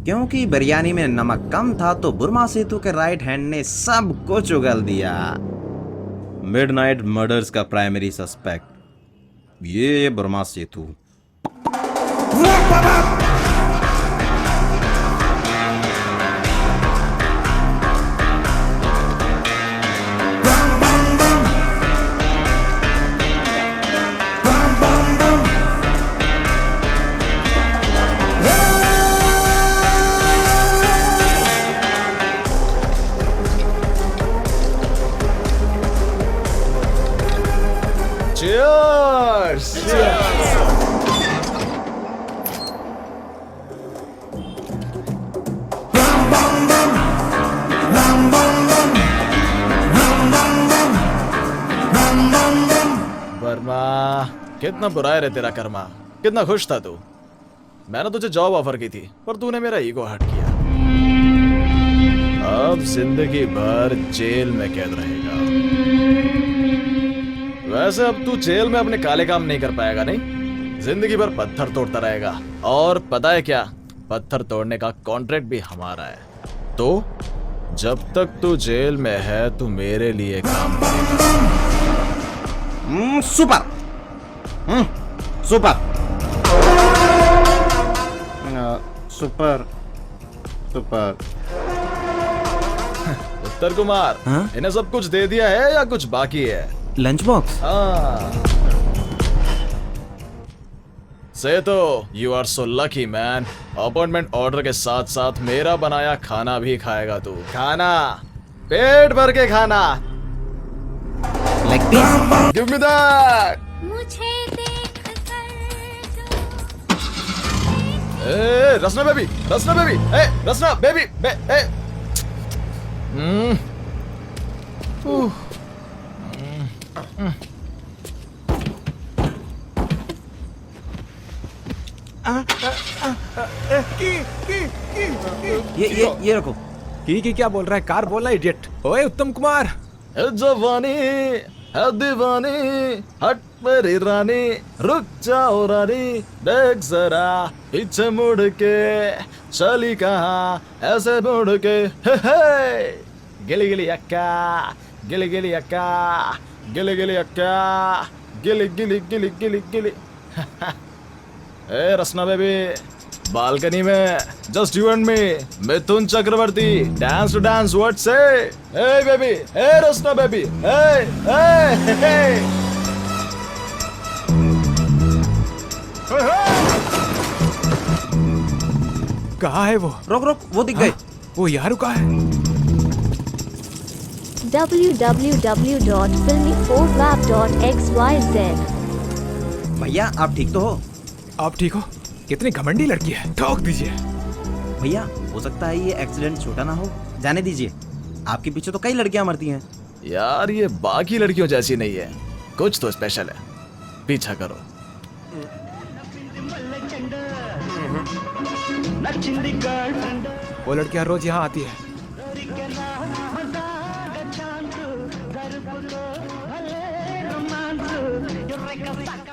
Speaker 24: क्योंकि बिरयानी में नमक कम था तो बुर्मा सेतु के राइट हैंड ने सब कुछ उगल दिया। मिडनाइट मर्डर्स का प्राइमरी सस्पेक्ट ये बुर्मा सेतु।
Speaker 13: वर्मा, कितना बुरा है रे तेरा कर्मा। कितना खुश था तू। मैंने तुझे जॉब ऑफर की थी पर तूने मेरा ईगो हर्ट किया। अब जिंदगी भर जेल में कैद रहेगा। वैसे अब तू जेल में अपने काले काम नहीं कर पाएगा, नहीं? जिंदगी भर पत्थर तोड़ता रहेगा। और पता है क्या, पत्थर तोड़ने का कॉन्ट्रैक्ट भी हमारा है। तो जब तक तू जेल में है तू मेरे लिए काम करेगा।
Speaker 24: Super super super super.
Speaker 13: Uttar Kumar, इन्हें सब कुछ दे दिया है या कुछ बाकी है?
Speaker 24: Lunch box.
Speaker 13: Setu, you are so lucky man. Appointment order के साथ साथ मेरा बनाया खाना भी खाएगा तू। खाना, पेट भर के खाना। Give me that!
Speaker 17: Rasna baby, Rasna baby, Rasna baby,
Speaker 10: ये रखो।
Speaker 3: की क्या बोल रहा है? कार बोल रहा है इडियट। ओए उत्तम कुमार।
Speaker 17: जवानी है दीवानी, हट मेरी रानी, रुक जाओ रानी, देख जरा पीछे मुड़ के, चली कहाँ ऐसे मुड़ के, हे गिली गिली अक्का, गिली गिली अक्का, गिली गिली अक्का, गिली गिली गिली गिली गिली। ए रसना बेबी, बालकनी में just you and me, Mithun Chakraborty, dance to dance, what say? Hey baby, hey Rasna baby, हे
Speaker 3: कहाँ है वो?
Speaker 10: रोक रोक, वो दिख गए।
Speaker 3: वो यहाँ रुका है।
Speaker 4: www.filmy4wap.xyz।
Speaker 10: भैया आप ठीक तो हो?
Speaker 3: आप ठीक हो? कितनी घमंडी लड़की है, ठोक दीजिए।
Speaker 10: भैया हो सकता है ये एक्सीडेंट छोटा ना हो, जाने दीजिए। आपके पीछे तो कई लड़कियां मरती हैं।
Speaker 17: यार ये बाकी लड़कियों जैसी नहीं है, कुछ तो स्पेशल है, पीछा करो।
Speaker 3: वो लड़कियां रोज यहाँ आती है।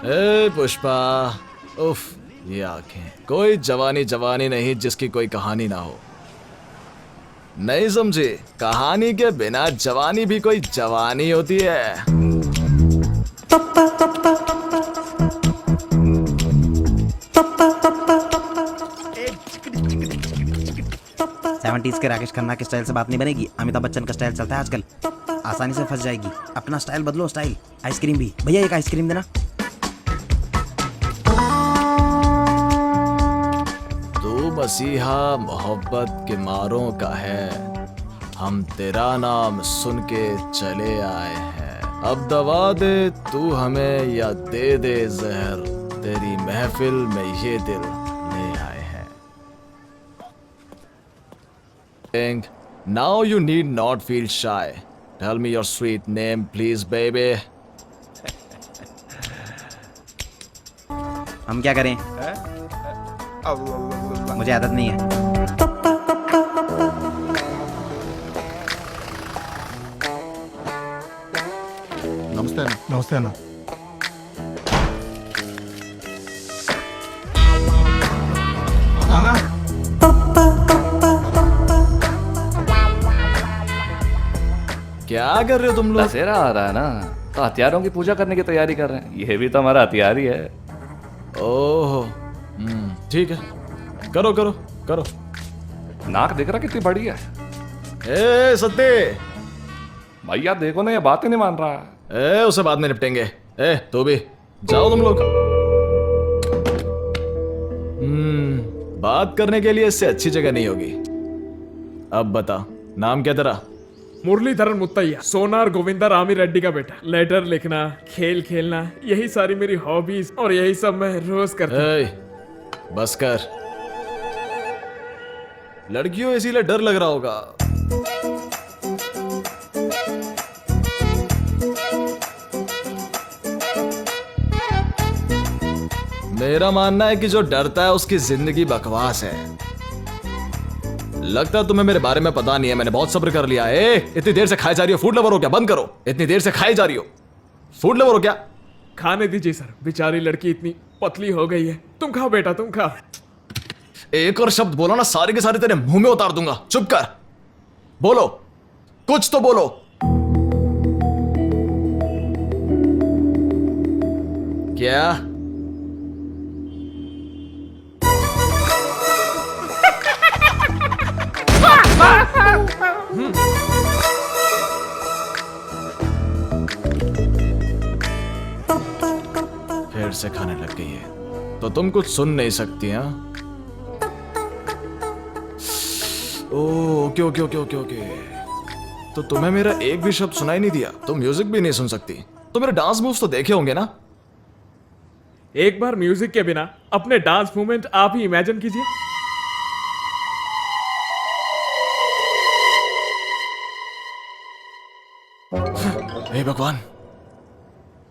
Speaker 17: ए पुष्पा, उफ ये आंखें, कोई जवानी जवानी नहीं जिसकी कोई कहानी ना हो। नहीं समझे? कहानी के बिना जवानी भी कोई जवानी होती है।
Speaker 10: 70s के राकेश खन्ना के स्टाइल से बात नहीं बनेगी। अमिताभ बच्चन का स्टाइल चलता है आजकल, आसानी से फंस जाएगी। अपना स्टाइल बदलो, स्टाइल। आइसक्रीम भी भैया, एक आइसक्रीम देना।
Speaker 17: तू मसीहा मोहब्बत के मारों का है, हम तेरा नाम सुन के चले आए हैं। अब दवा दे तू हमें या दे दे जहर, तेरी महफिल में ये दिल ले आए हैं। Now you need not feel shy. Tell me your sweet name, please, baby.
Speaker 10: हम क्या करें? मुझे आदत नहीं है।
Speaker 14: नमस्ते ना। नमस्ते ना।
Speaker 17: क्या कर रहे हो तुम लोग?
Speaker 6: दशहरा आ रहा है ना, तो हथियारों की पूजा करने की तैयारी कर रहे हैं। ये भी तो हमारा हथियार ही है।
Speaker 17: ओह ठीक है, करो करो करो।
Speaker 6: नाक देख रहा कितनी बड़ी है।
Speaker 17: ए सत्ते
Speaker 6: भैया देखो ना, ये बात ही नहीं मान रहा है।
Speaker 17: ए उसे बाद में निपटेंगे। ए तू भी जाओ तुम लोग। बात करने के लिए इससे अच्छी जगह नहीं होगी। अब बता, नाम क्या तेरा?
Speaker 13: मुरलीधरन मुत्तैया, सोनार गोविंदा रामी रेड्डी का बेटा। लेटर लिखना, खेल खेलना, यही सारी मेरी हॉबीज, और यही सब मैं रोज करता हूं।
Speaker 17: बस कर। लड़कियों इसीलिए डर लग रहा होगा। मेरा मानना है कि जो डरता है उसकी जिंदगी बकवास है। लगता है तुम्हें मेरे बारे में पता नहीं है, मैंने बहुत सब्र कर लिया है। इतनी देर से खाए जा रही हो, फूड लवर हो क्या? बंद करो, इतनी देर से खाए जा रही हो, फूड लवर हो क्या?
Speaker 13: खाने दीजिए सर, बेचारी लड़की इतनी पतली हो गई है। तुम खाओ बेटा, तुम खाओ।
Speaker 17: एक और शब्द बोलो ना, सारे के सारे तेरे मुंह में उतार दूंगा। चुप कर, बोलो, कुछ तो बोलो। क्या? फिर से खाने लग गई है, तो तुम कुछ सुन नहीं सकती? हाँ, okay okay okay okay okay. तो तुम्हें मेरा एक भी शब्द सुनाई नहीं दिया? तुम म्यूजिक भी नहीं सुन सकती? तो मेरे डांस मूव्स तो देखे होंगे ना?
Speaker 13: एक बार म्यूजिक के बिना अपने डांस मूवमेंट आप ही इमेजिन कीजिए।
Speaker 23: हे भगवान,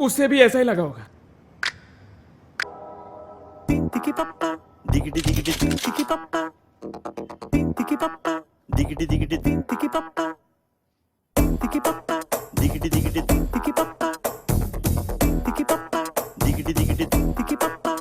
Speaker 13: उससे भी ऐसा ही लगा होगा।
Speaker 7: दिगड़ी दिगड़ी तिकी पप्पा, तिकी पप्पा, दिगड़ी दिगड़ी तिकी पप्पा, तिकी पप्पा, दिगड़ी दिगड़ी तिकी पप्पा, तिकी पप्पा, दिगड़ी दिगड़ी तिकी पप्पा।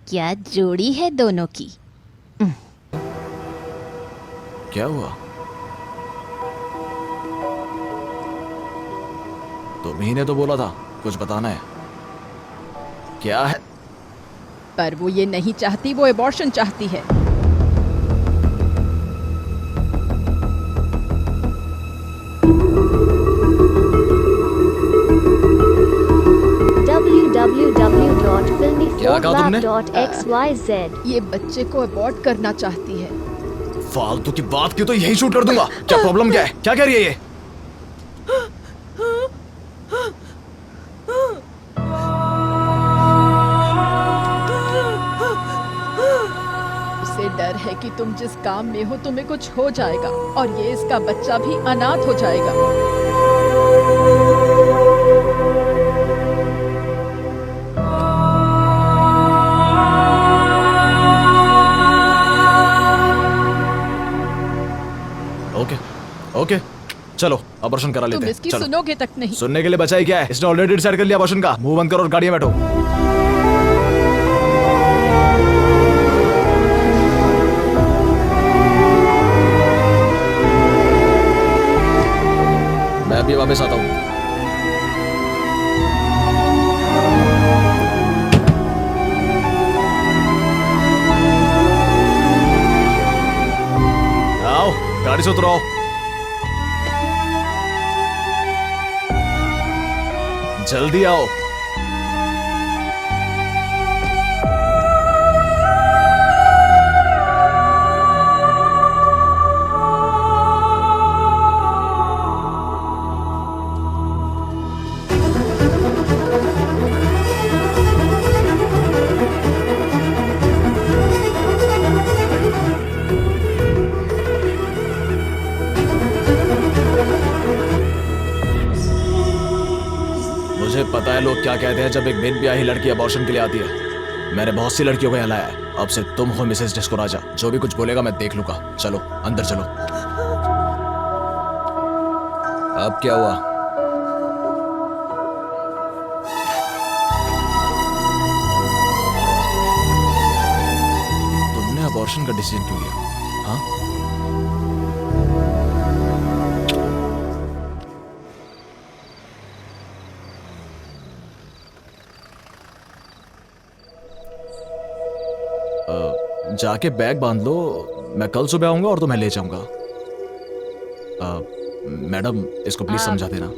Speaker 4: क्या जोड़ी है दोनों की।
Speaker 23: क्या हुआ? तुम्ही ने तो बोला था कुछ बताना है। क्या है?
Speaker 1: पर वो ये नहीं चाहती, वो एबॉर्शन चाहती है।
Speaker 23: क्या कहा तुमने?
Speaker 1: www.filmyfolklab.xyz ये बच्चे को अबॉर्ट करना चाहती है।
Speaker 23: फालतू की बात की तो यही शूट कर दूंगा। क्या प्रॉब्लम क्या है? क्या कह रही है ये?
Speaker 1: उसे डर है कि तुम जिस काम में हो तुम्हें कुछ हो जाएगा और ये इसका बच्चा भी अनाथ हो जाएगा।
Speaker 23: ओके, चलो अबॉर्शन करा लेते
Speaker 1: तुम
Speaker 23: हैं।
Speaker 1: इसकी
Speaker 23: चलो।
Speaker 1: सुनोगे तक नहीं।
Speaker 23: सुनने के लिए बचा ही क्या है? इसने ऑलरेडी डिसाइड कर लिया अबॉर्शन का। मुंह बंद करो और गाड़ी में बैठो। मैं अभी वापस आता हूँ। आओ, गाड़ी से उतरो। जल्दी आओ। मुझे पता है लोग क्या कहते हैं जब एक बिन ब्याही लड़की अबॉर्शन के लिए आती है। मैंने बहुत सी लड़कियों को यहाँ लाया है। अब सिर्फ तुम हो मिसेस डिस्को राजा। जो भी कुछ बोलेगा मैं देख लूंगा। चलो अंदर चलो। अब क्या हुआ? तुमने अबॉर्शन का डिसीजन क्यों लिया? हाँ? जाके बैग बांध लो। मैं कल सुबह आऊंगा और तुम्हें ले जाऊंगा। मैडम इसको प्लीज समझा देना।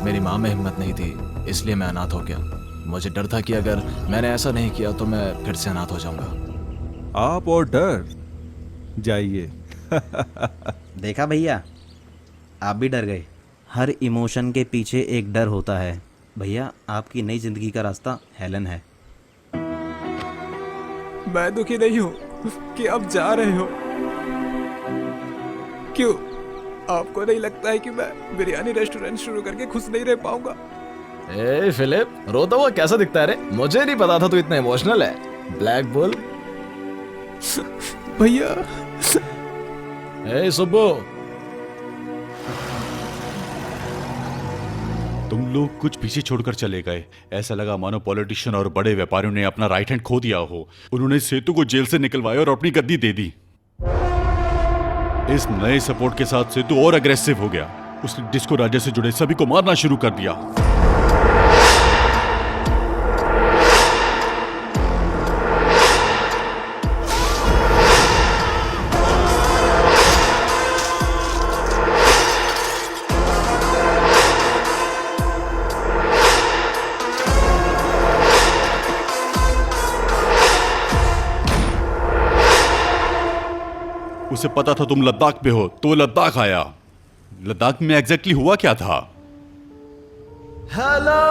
Speaker 23: मेरी माँ में हिम्मत नहीं थी, इसलिए मैं अनाथ हो गया। मुझे डर था कि अगर मैंने ऐसा नहीं किया तो मैं फिर से अनाथ हो जाऊंगा।
Speaker 20: आप और डर जाइए।
Speaker 24: देखा भैया, आप भी डर गए। हर इमोशन के पीछे एक डर होता है। भैया, आपकी नई जिंदगी का रास्ता हेलन है।
Speaker 3: मैं दुखी नहीं हूँ कि आप जा रहे हो। क्यों? आपको नहीं लगता है कि मैं बिरयानी रेस्टोरेंट शुरू करके खुश नहीं रह पाऊंगा?
Speaker 23: ए फिलिप, रोता हुआ कैसा दिखता है रे? मुझे नहीं पता था तू इतना इमोशनल है। Black bull.
Speaker 3: भैया।
Speaker 23: ए सुब्बू।
Speaker 8: तुम लोग कुछ पीछे छोड़कर चले गए। ऐसा लगा मानो पॉलिटिशियन और बड़े व्यापारियों ने अपना राइट हैंड खो दिया हो। उन्होंने सेतु को जेल से निकलवाया और अपनी गद्दी दे दी। इस नए सपोर्ट के साथ सेतु और अग्रेसिव हो गया। उसने डिस्को राजा से जुड़े सभी को मारना शुरू कर दिया। उसे पता था तुम लद्दाख पे हो, तो वो लद्दाख आया। लद्दाख में एग्जैक्टली हुआ क्या था?
Speaker 17: हेलो।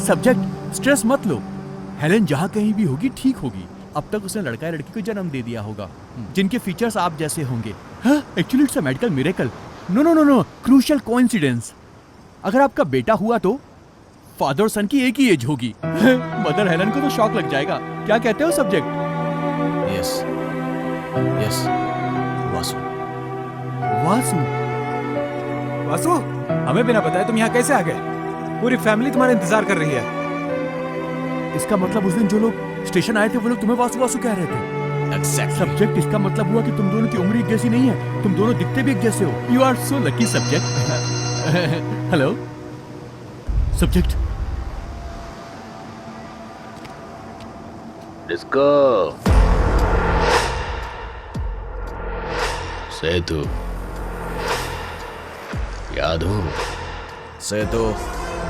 Speaker 10: सब्जेक्ट स्ट्रेस मत लो, हेलेन जहाँ कहीं भी होगी ठीक होगी। अब तक उसने लड़का या लड़की को जन्म दे दिया होगा जिनके फीचर्स आप जैसे होंगे। Actually it's a medical miracle. No no no no, crucial coincidence. अगर आपका बेटा हुआ तो फादर और सन की एक ही एज होगी। मदर हेलेन को तो शॉक लग जाएगा। क्या कहते हो subject?
Speaker 23: Yes yes. Vasu
Speaker 3: Vasu Vasu, हमें बिना बताए तुम यहाँ कैसे आ गए? पूरी फैमिली तुम्हारा इंतजार कर रही है।
Speaker 10: इसका मतलब उस दिन जो लोग स्टेशन आए थे वो लोग तुम्हें वासु वासु कह रहे थे। सब्जेक्ट, इसका मतलब हुआ कि तुम दोनों की उम्र एक जैसी नहीं है, तुम दोनों दिखते भी एक जैसे हो। You are so lucky subject. Hello subject.
Speaker 15: Disco Setu याद हो?
Speaker 23: सेतु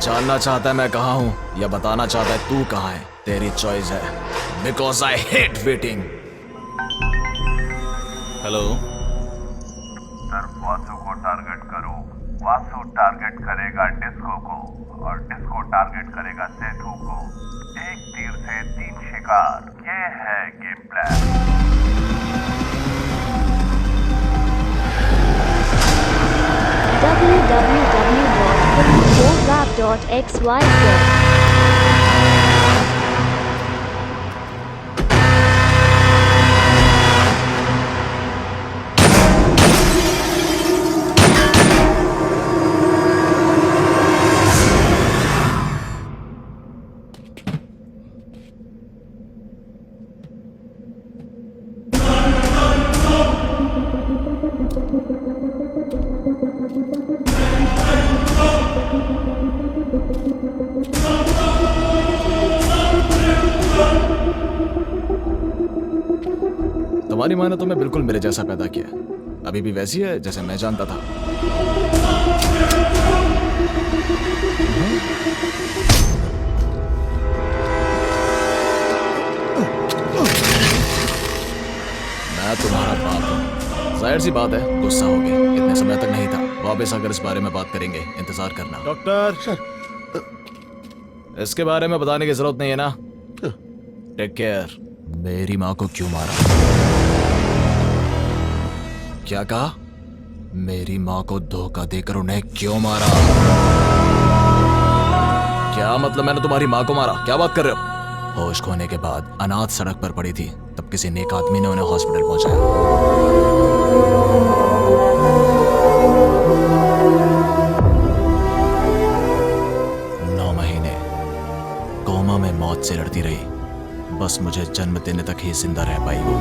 Speaker 23: जानना चाहता है मैं कहाँ हूँ या बताना चाहता है तू कहाँ है? तेरी चॉइस है, because I hate waiting.
Speaker 18: Hello
Speaker 11: sir, Vasu को टारगेट करो। वासु टारगेट करेगा डिस्को को और डिस्को टारगेट करेगा सेतु को। एक तीर से 3 शिकार, ये है गेम प्लान।
Speaker 4: www.rap.xyz
Speaker 23: तुम्हारी माँ ने तुम्हें बिल्कुल मेरे जैसा पैदा किया, अभी भी वैसी है जैसे मैं जानता था। मैं तुम्हारा बाप हूँ। जाहिर सी बात है गुस्सा हो गया, इतने समय तक नहीं था। वापस आकर इस बारे में बात करेंगे, इंतजार करना। डॉक्टर, इसके बारे में बताने की जरूरत नहीं है ना? Take care. मेरी माँ को क्यों मारा? क्या कहा? मेरी माँ को धोखा देकर उन्हें क्यों मारा? क्या मतलब मैंने तुम्हारी माँ को मारा? क्या बात कर रहे हो? होश खोने के बाद अनाथ सड़क पर पड़ी थी, तब किसी नेक आदमी ने उन्हें हॉस्पिटल पहुंचाया। 9 महीने कोमा में मौत से लड़ती रही, बस मुझे जन्म देने तक ही जिंदा रह पाई वो।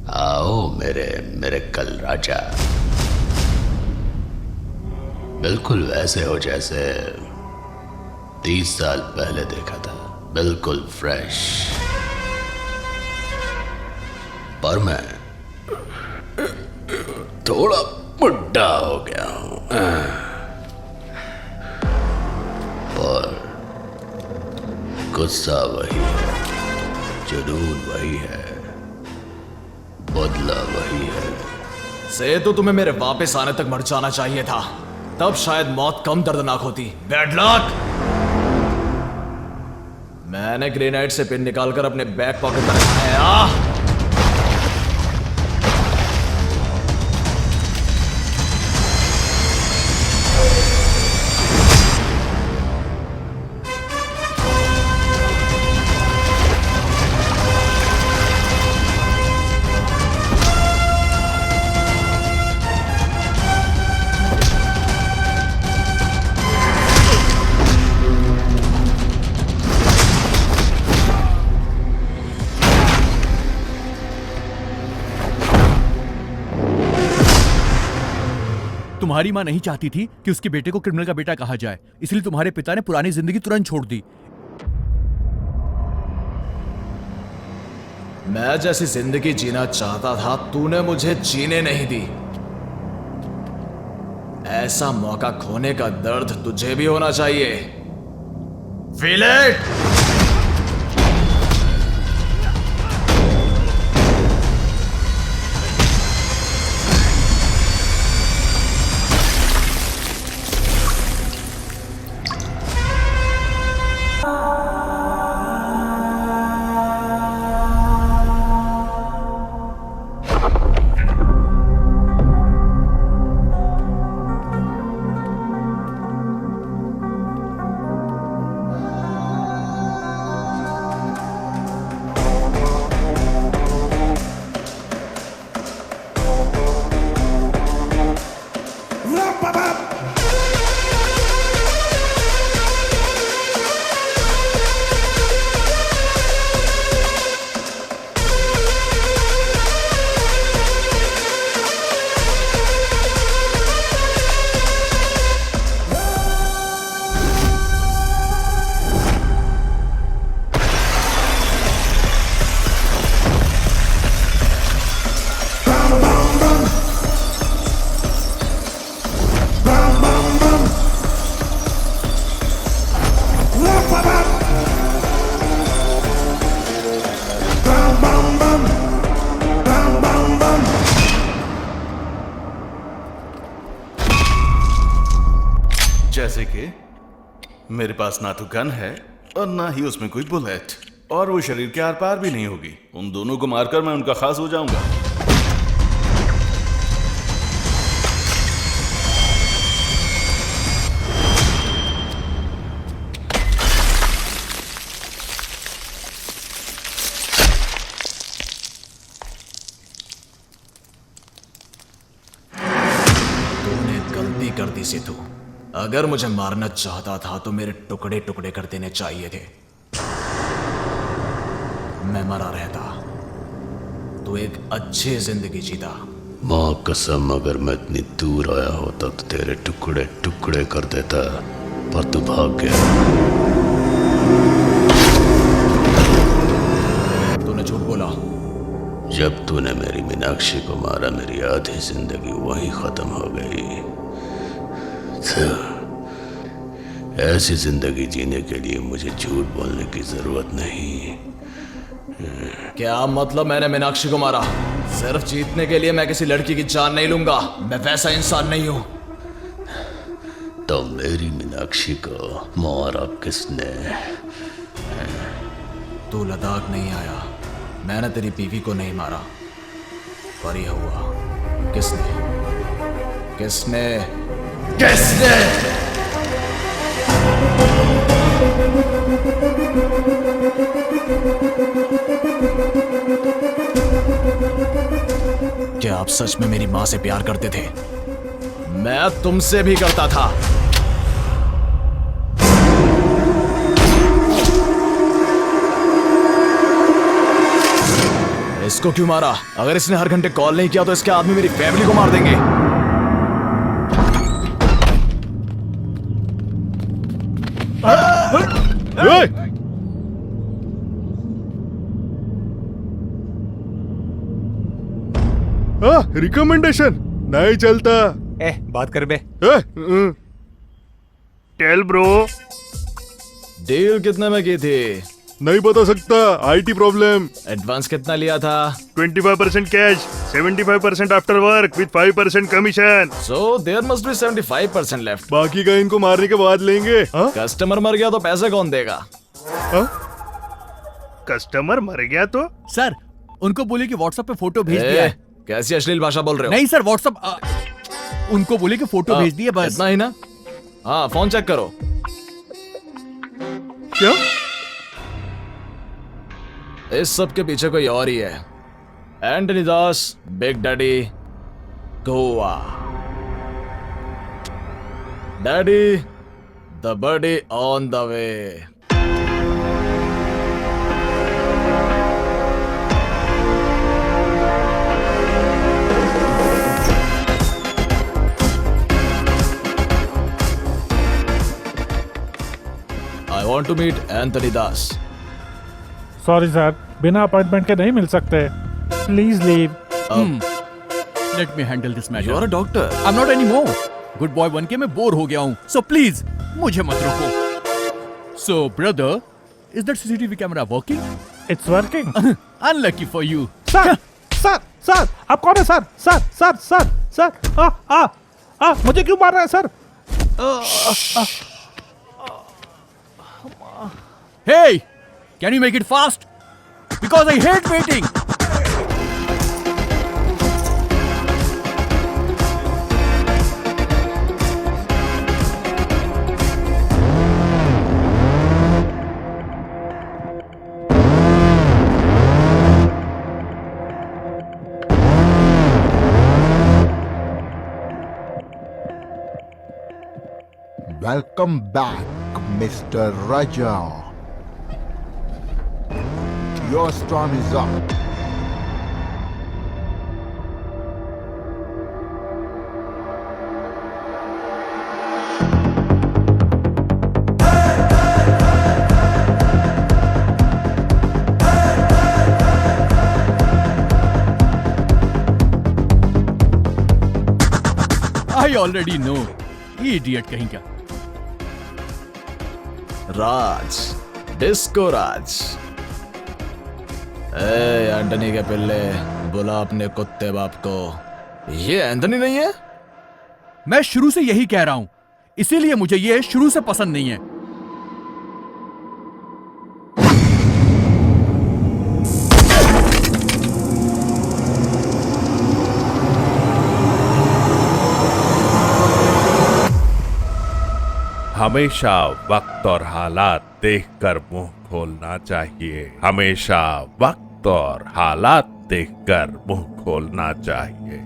Speaker 15: आओ मेरे कल राजा, बिल्कुल वैसे हो जैसे 30 साल पहले देखा था, बिल्कुल फ्रेश। पर मैं थोड़ा बुढ़ा हो गया हूं और गुस्सा वही है, जुनून वही है, बदला वही है।
Speaker 23: सेतु, तुम्हें मेरे वापस आने तक मर जाना चाहिए था, तब शायद मौत कम दर्दनाक होती। Bad luck. मैंने ग्रेनाइट से पिन निकालकर अपने बैक पॉकेट में रखा है।
Speaker 10: तुम्हारी माँ नहीं चाहती थी कि उसके बेटे को क्रिमिनल का बेटा कहा जाए, इसलिए तुम्हारे पिता ने पुरानी जिंदगी तुरंत छोड़ दी।
Speaker 23: मैं जैसी जिंदगी जीना चाहता था, तूने मुझे जीने नहीं दी। ऐसा मौका खोने का दर्द तुझे भी होना चाहिए। Feel it.
Speaker 18: जैसे कि मेरे पास ना तो गन है और ना ही उसमें कोई बुलेट, और वो शरीर के आर पार भी नहीं होगी। उन दोनों को मारकर मैं उनका खास हो जाऊंगा।
Speaker 23: तूने गलती कर दी सेतु। अगर मुझे मारना चाहता था तो मेरे टुकड़े टुकड़े कर देने चाहिए थे। मैं मरा रहता, तो एक अच्छी जिंदगी जीता।
Speaker 15: माँ कसम, अगर मैं इतनी दूर आया होता तो तेरे टुकड़े टुकड़े कर देता, पर तू भाग गया।
Speaker 23: तूने झूठ बोला।
Speaker 15: जब तूने मेरी मीनाक्षी को मारा, मेरी आधी जिंदगी वहीं खत्म हो गई। ऐसी जिंदगी जीने के लिए मुझे झूठ बोलने की जरूरत नहीं।
Speaker 17: क्या मतलब मैंने मीनाक्षी को मारा? सिर्फ जीतने के लिए मैं किसी लड़की की जान नहीं लूंगा। मैं वैसा इंसान नहीं हूं।
Speaker 15: तो मेरी मीनाक्षी को मारा किसने?
Speaker 17: तू लद्दाख नहीं आया, मैंने तेरी बीवी को नहीं मारा, पर यह हुआ। किसने किसने किसने? क्या आप सच में मेरी मां से प्यार करते थे? मैं तुमसे भी करता था। इसको क्यों मारा? अगर इसने हर घंटे कॉल नहीं किया तो इसके आदमी मेरी फैमिली को मार देंगे।
Speaker 9: रिकमेंडेशन नहीं चलता।
Speaker 3: बात कर बे।
Speaker 9: Tell bro.
Speaker 17: डील कितने में की थी?
Speaker 9: नहीं बता सकता, आईटी प्रॉब्लम।
Speaker 17: एडवांस कितना लिया था?
Speaker 9: 25% cash, 75% after work with 5% commission.
Speaker 17: So there must be 75% left.
Speaker 9: बाकी का इनको मारने के बाद लेंगे।
Speaker 17: कस्टमर मर गया तो पैसे कौन देगा?
Speaker 9: कस्टमर मर गया तो?
Speaker 10: सर उनको बोले कि व्हाट्सएप पे फोटो भेज दिया है।
Speaker 17: कैसी अश्लील भाषा बोल रहे हो?
Speaker 10: नहीं सर, व्हाट्सएप उनको बोले कि फोटो भेज दिए बस।
Speaker 17: इतना ही ना? हाँ फोन चेक करो।
Speaker 9: क्या?
Speaker 17: इस सब के पीछे कोई और ही है। Antony Das, big daddy, Goa. Daddy, the body on the way. I want to meet Anthony Das.
Speaker 25: Sorry sir, बिना अपॉइंटमेंट के नहीं मिल सकते। Please leave.
Speaker 10: Let me handle this matter.
Speaker 17: You are a doctor.
Speaker 10: I am not anymore. Good boy बन के मैं bore हो गया हूँ, सो प्लीज मुझे मत रोको। सो brother, is that CCTV camera working?
Speaker 25: It's working.
Speaker 10: Unlucky for you.
Speaker 25: Sir sir sir, आप कौन है sir? Sir sir sir sir, मुझे क्यों मार रहा है sir?
Speaker 10: Hey, can you make it fast? Because I hate waiting.
Speaker 12: Welcome back, Mr. Raja. Your storm is up.
Speaker 10: I already know. Idiot कहीं का।
Speaker 17: राज, डिस्को राज। एंटनी के पिल्ले, बुला अपने कुत्ते बाप को। ये एंटनी नहीं है?
Speaker 10: मैं शुरू से यही कह रहा हूं, इसीलिए मुझे ये शुरू से पसंद नहीं है।
Speaker 16: हमेशा वक्त और हालात देखकर मुंह खोलना चाहिए। हमेशा वक्त और हालात देखकर मुंह खोलना चाहिए।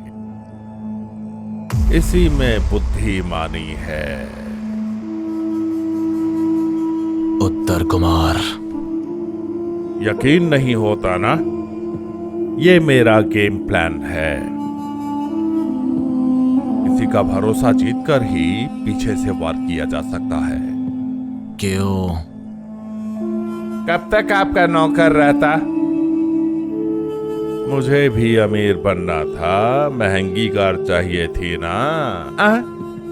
Speaker 16: इसी में बुद्धिमानी है।
Speaker 17: उत्तर कुमार।
Speaker 16: यकीन नहीं होता ना? ये मेरा गेम प्लान है। किसी का भरोसा जीतकर ही पीछे से वार किया जा सकता है।
Speaker 17: क्यों?
Speaker 16: कब तक आपका नौकर रहता? मुझे भी अमीर बनना था, महंगी कार चाहिए थी ना।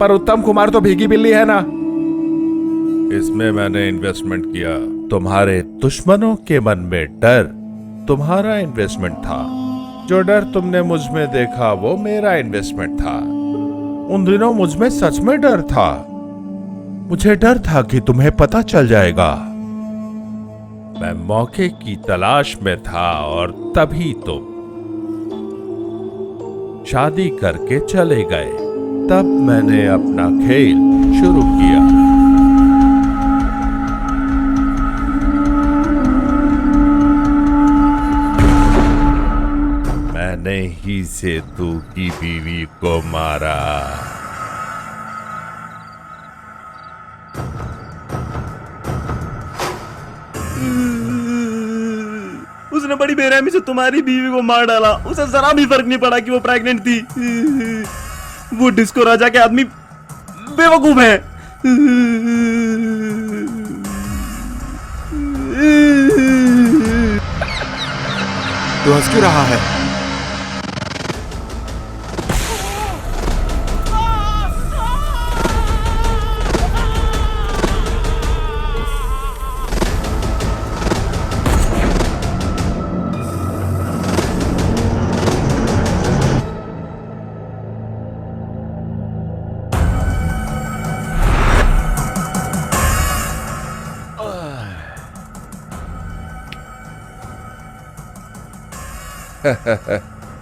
Speaker 16: पर उत्तम कुमार तो भीगी बिल्ली है ना। इसमें मैंने इन्वेस्टमेंट किया। तुम्हारे दुश्मनों के मन में डर तुम्हारा इन्वेस्टमेंट था। जो डर तुमने मुझ में देखा वो मेरा इन्वेस्टमेंट था। उन दिनों मुझ में सच में डर था। मुझे डर था कि तुम्हें पता चल जाएगा। मैं मौके की तलाश में था और तभी तुम शादी करके चले गए। तब मैंने अपना खेल शुरू किया। मैंने ही सेतु की बीवी को मारा।
Speaker 24: उसने बड़ी बेरहमी से तुम्हारी बीवी को मार डाला। उसे जरा भी फर्क नहीं पड़ा कि वो प्रेग्नेंट थी। वो डिस्को राजा के आदमी बेवकूफ है।
Speaker 3: तू हंस क्यों रहा है?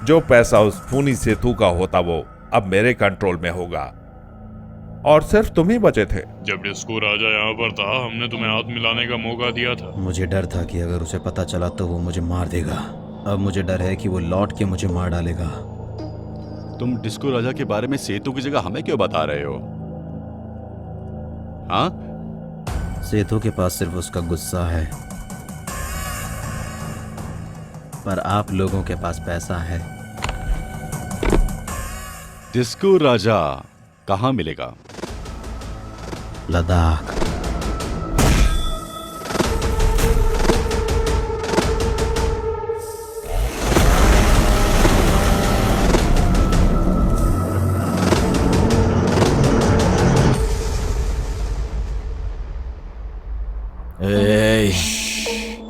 Speaker 16: जो पैसा उस खूनी सेतु का होता वो अब मेरे कंट्रोल में होगा। और सिर्फ तुम ही बचे थे।
Speaker 9: जब डिस्को राजा यहाँ पर था हमने तुम्हें हाथ मिलाने का मौका दिया था।
Speaker 24: मुझे डर था कि अगर उसे पता चला तो वो मुझे मार देगा। अब मुझे डर है कि वो लौट के मुझे मार डालेगा।
Speaker 8: तुम डिस्को राजा के बारे में सेतु की जगह हमें क्यों बता रहे हो? हाँ?
Speaker 24: सेतु के पास सिर्फ उसका गुस्सा है, पर आप लोगों के पास पैसा है।
Speaker 8: डिस्को राजा कहाँ मिलेगा?
Speaker 24: लद्दाख।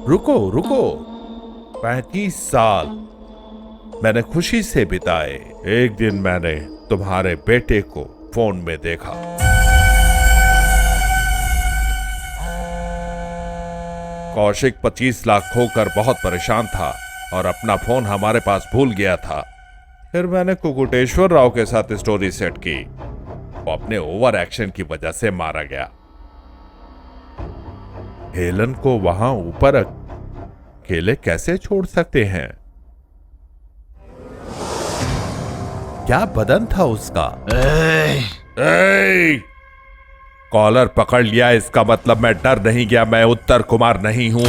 Speaker 16: रुको रुको। 35 साल मैंने खुशी से बिताए। एक दिन मैंने तुम्हारे बेटे को फोन में देखा। कौशिक 25 लाख खोकर बहुत परेशान था और अपना फोन हमारे पास भूल गया था। फिर मैंने कुकुटेश्वर राव के साथ स्टोरी सेट की। वो अपने ओवर एक्शन की वजह से मारा गया। हेलन को वहां ऊपर अकेले कैसे छोड़ सकते हैं? क्या बदन था उसका? कॉलर पकड़ लिया, इसका मतलब मैं डर नहीं गया। मैं उत्तर कुमार नहीं हूं।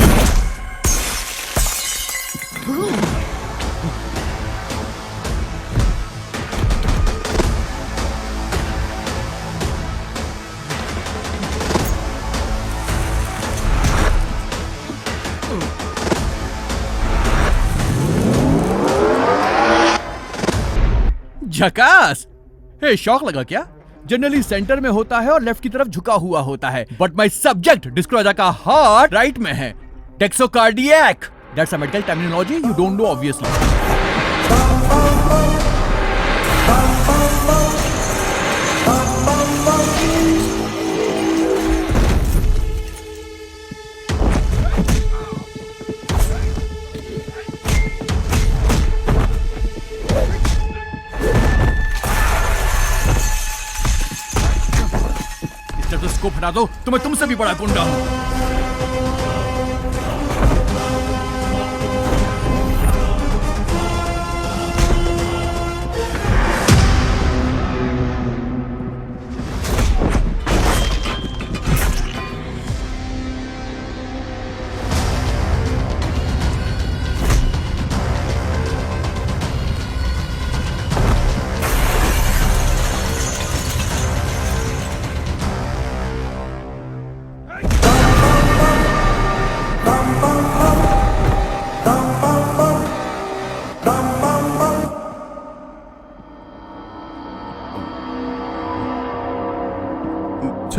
Speaker 10: झकास। हे, शौक लगा क्या? जनरली सेंटर में होता है और लेफ्ट की तरफ झुका हुआ होता है, but my subject disco Raja का हार्ट राइट में है। Dextrocardiac, that's a medical terminology you don't know obviously. Stethoscope हटा दो, तो मैं तुमसे भी बड़ा गुंडा हूं।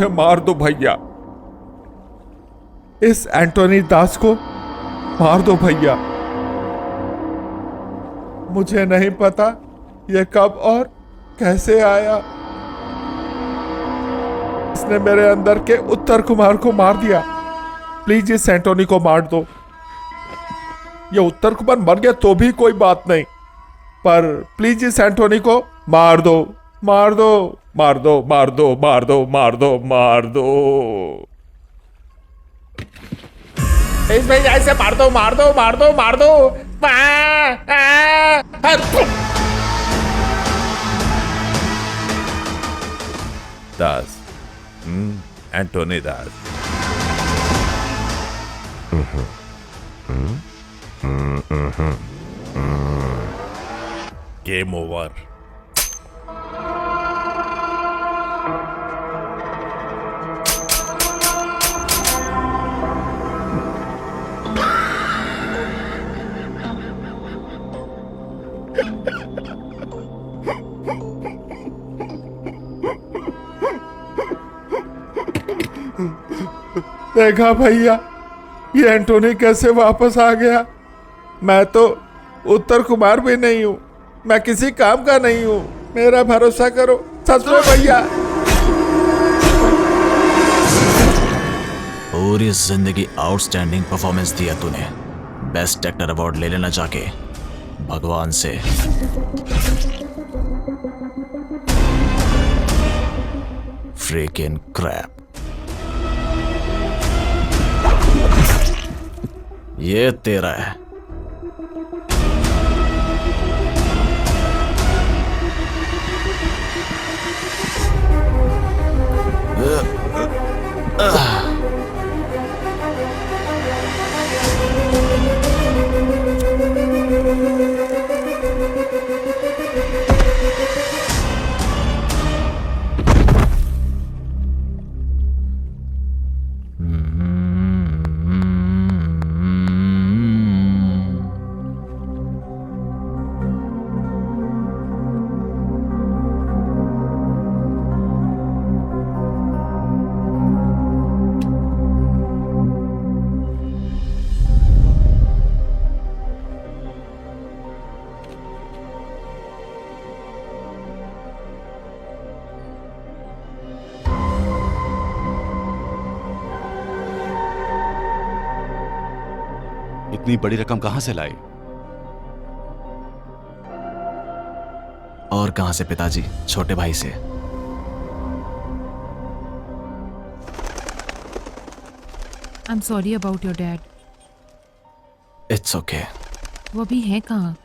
Speaker 16: मार दो भैया, इस एंटोनी दास को मार दो भैया। मुझे नहीं पता ये कब और कैसे आया। इसने मेरे अंदर के उत्तर कुमार को मार दिया। प्लीज इस एंटोनी को मार दो। ये उत्तर कुमार मर गया तो भी कोई बात नहीं, पर प्लीज इस एंटोनी को मार दो, मार दो, मार दो, मार दो, मार दो, मार दो, मार दो। इस भाई ऐसे मार दो, मार दो, मार दो, मार दो। Das, Antony Das. Game over. देखा भैया, ये एंटोनी कैसे वापस आ गया। मैं तो उत्तर कुमार भी नहीं हूँ, मैं किसी काम का नहीं हूँ। मेरा भरोसा करो, सच में भैया।
Speaker 23: पूरी जिंदगी आउटस्टैंडिंग परफॉर्मेंस दिया तूने। बेस्ट एक्टर अवार्ड ले लेना जाके भगवान से। Freaking crap. ये तेरा है।
Speaker 8: इतनी बड़ी रकम कहां से लाए?
Speaker 23: और कहां से पिताजी, छोटे भाई से।
Speaker 2: I'm sorry about your dad.
Speaker 23: It's okay.
Speaker 2: वो अभी है कहाँ?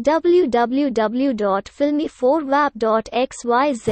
Speaker 4: www.filmy4wap.xyz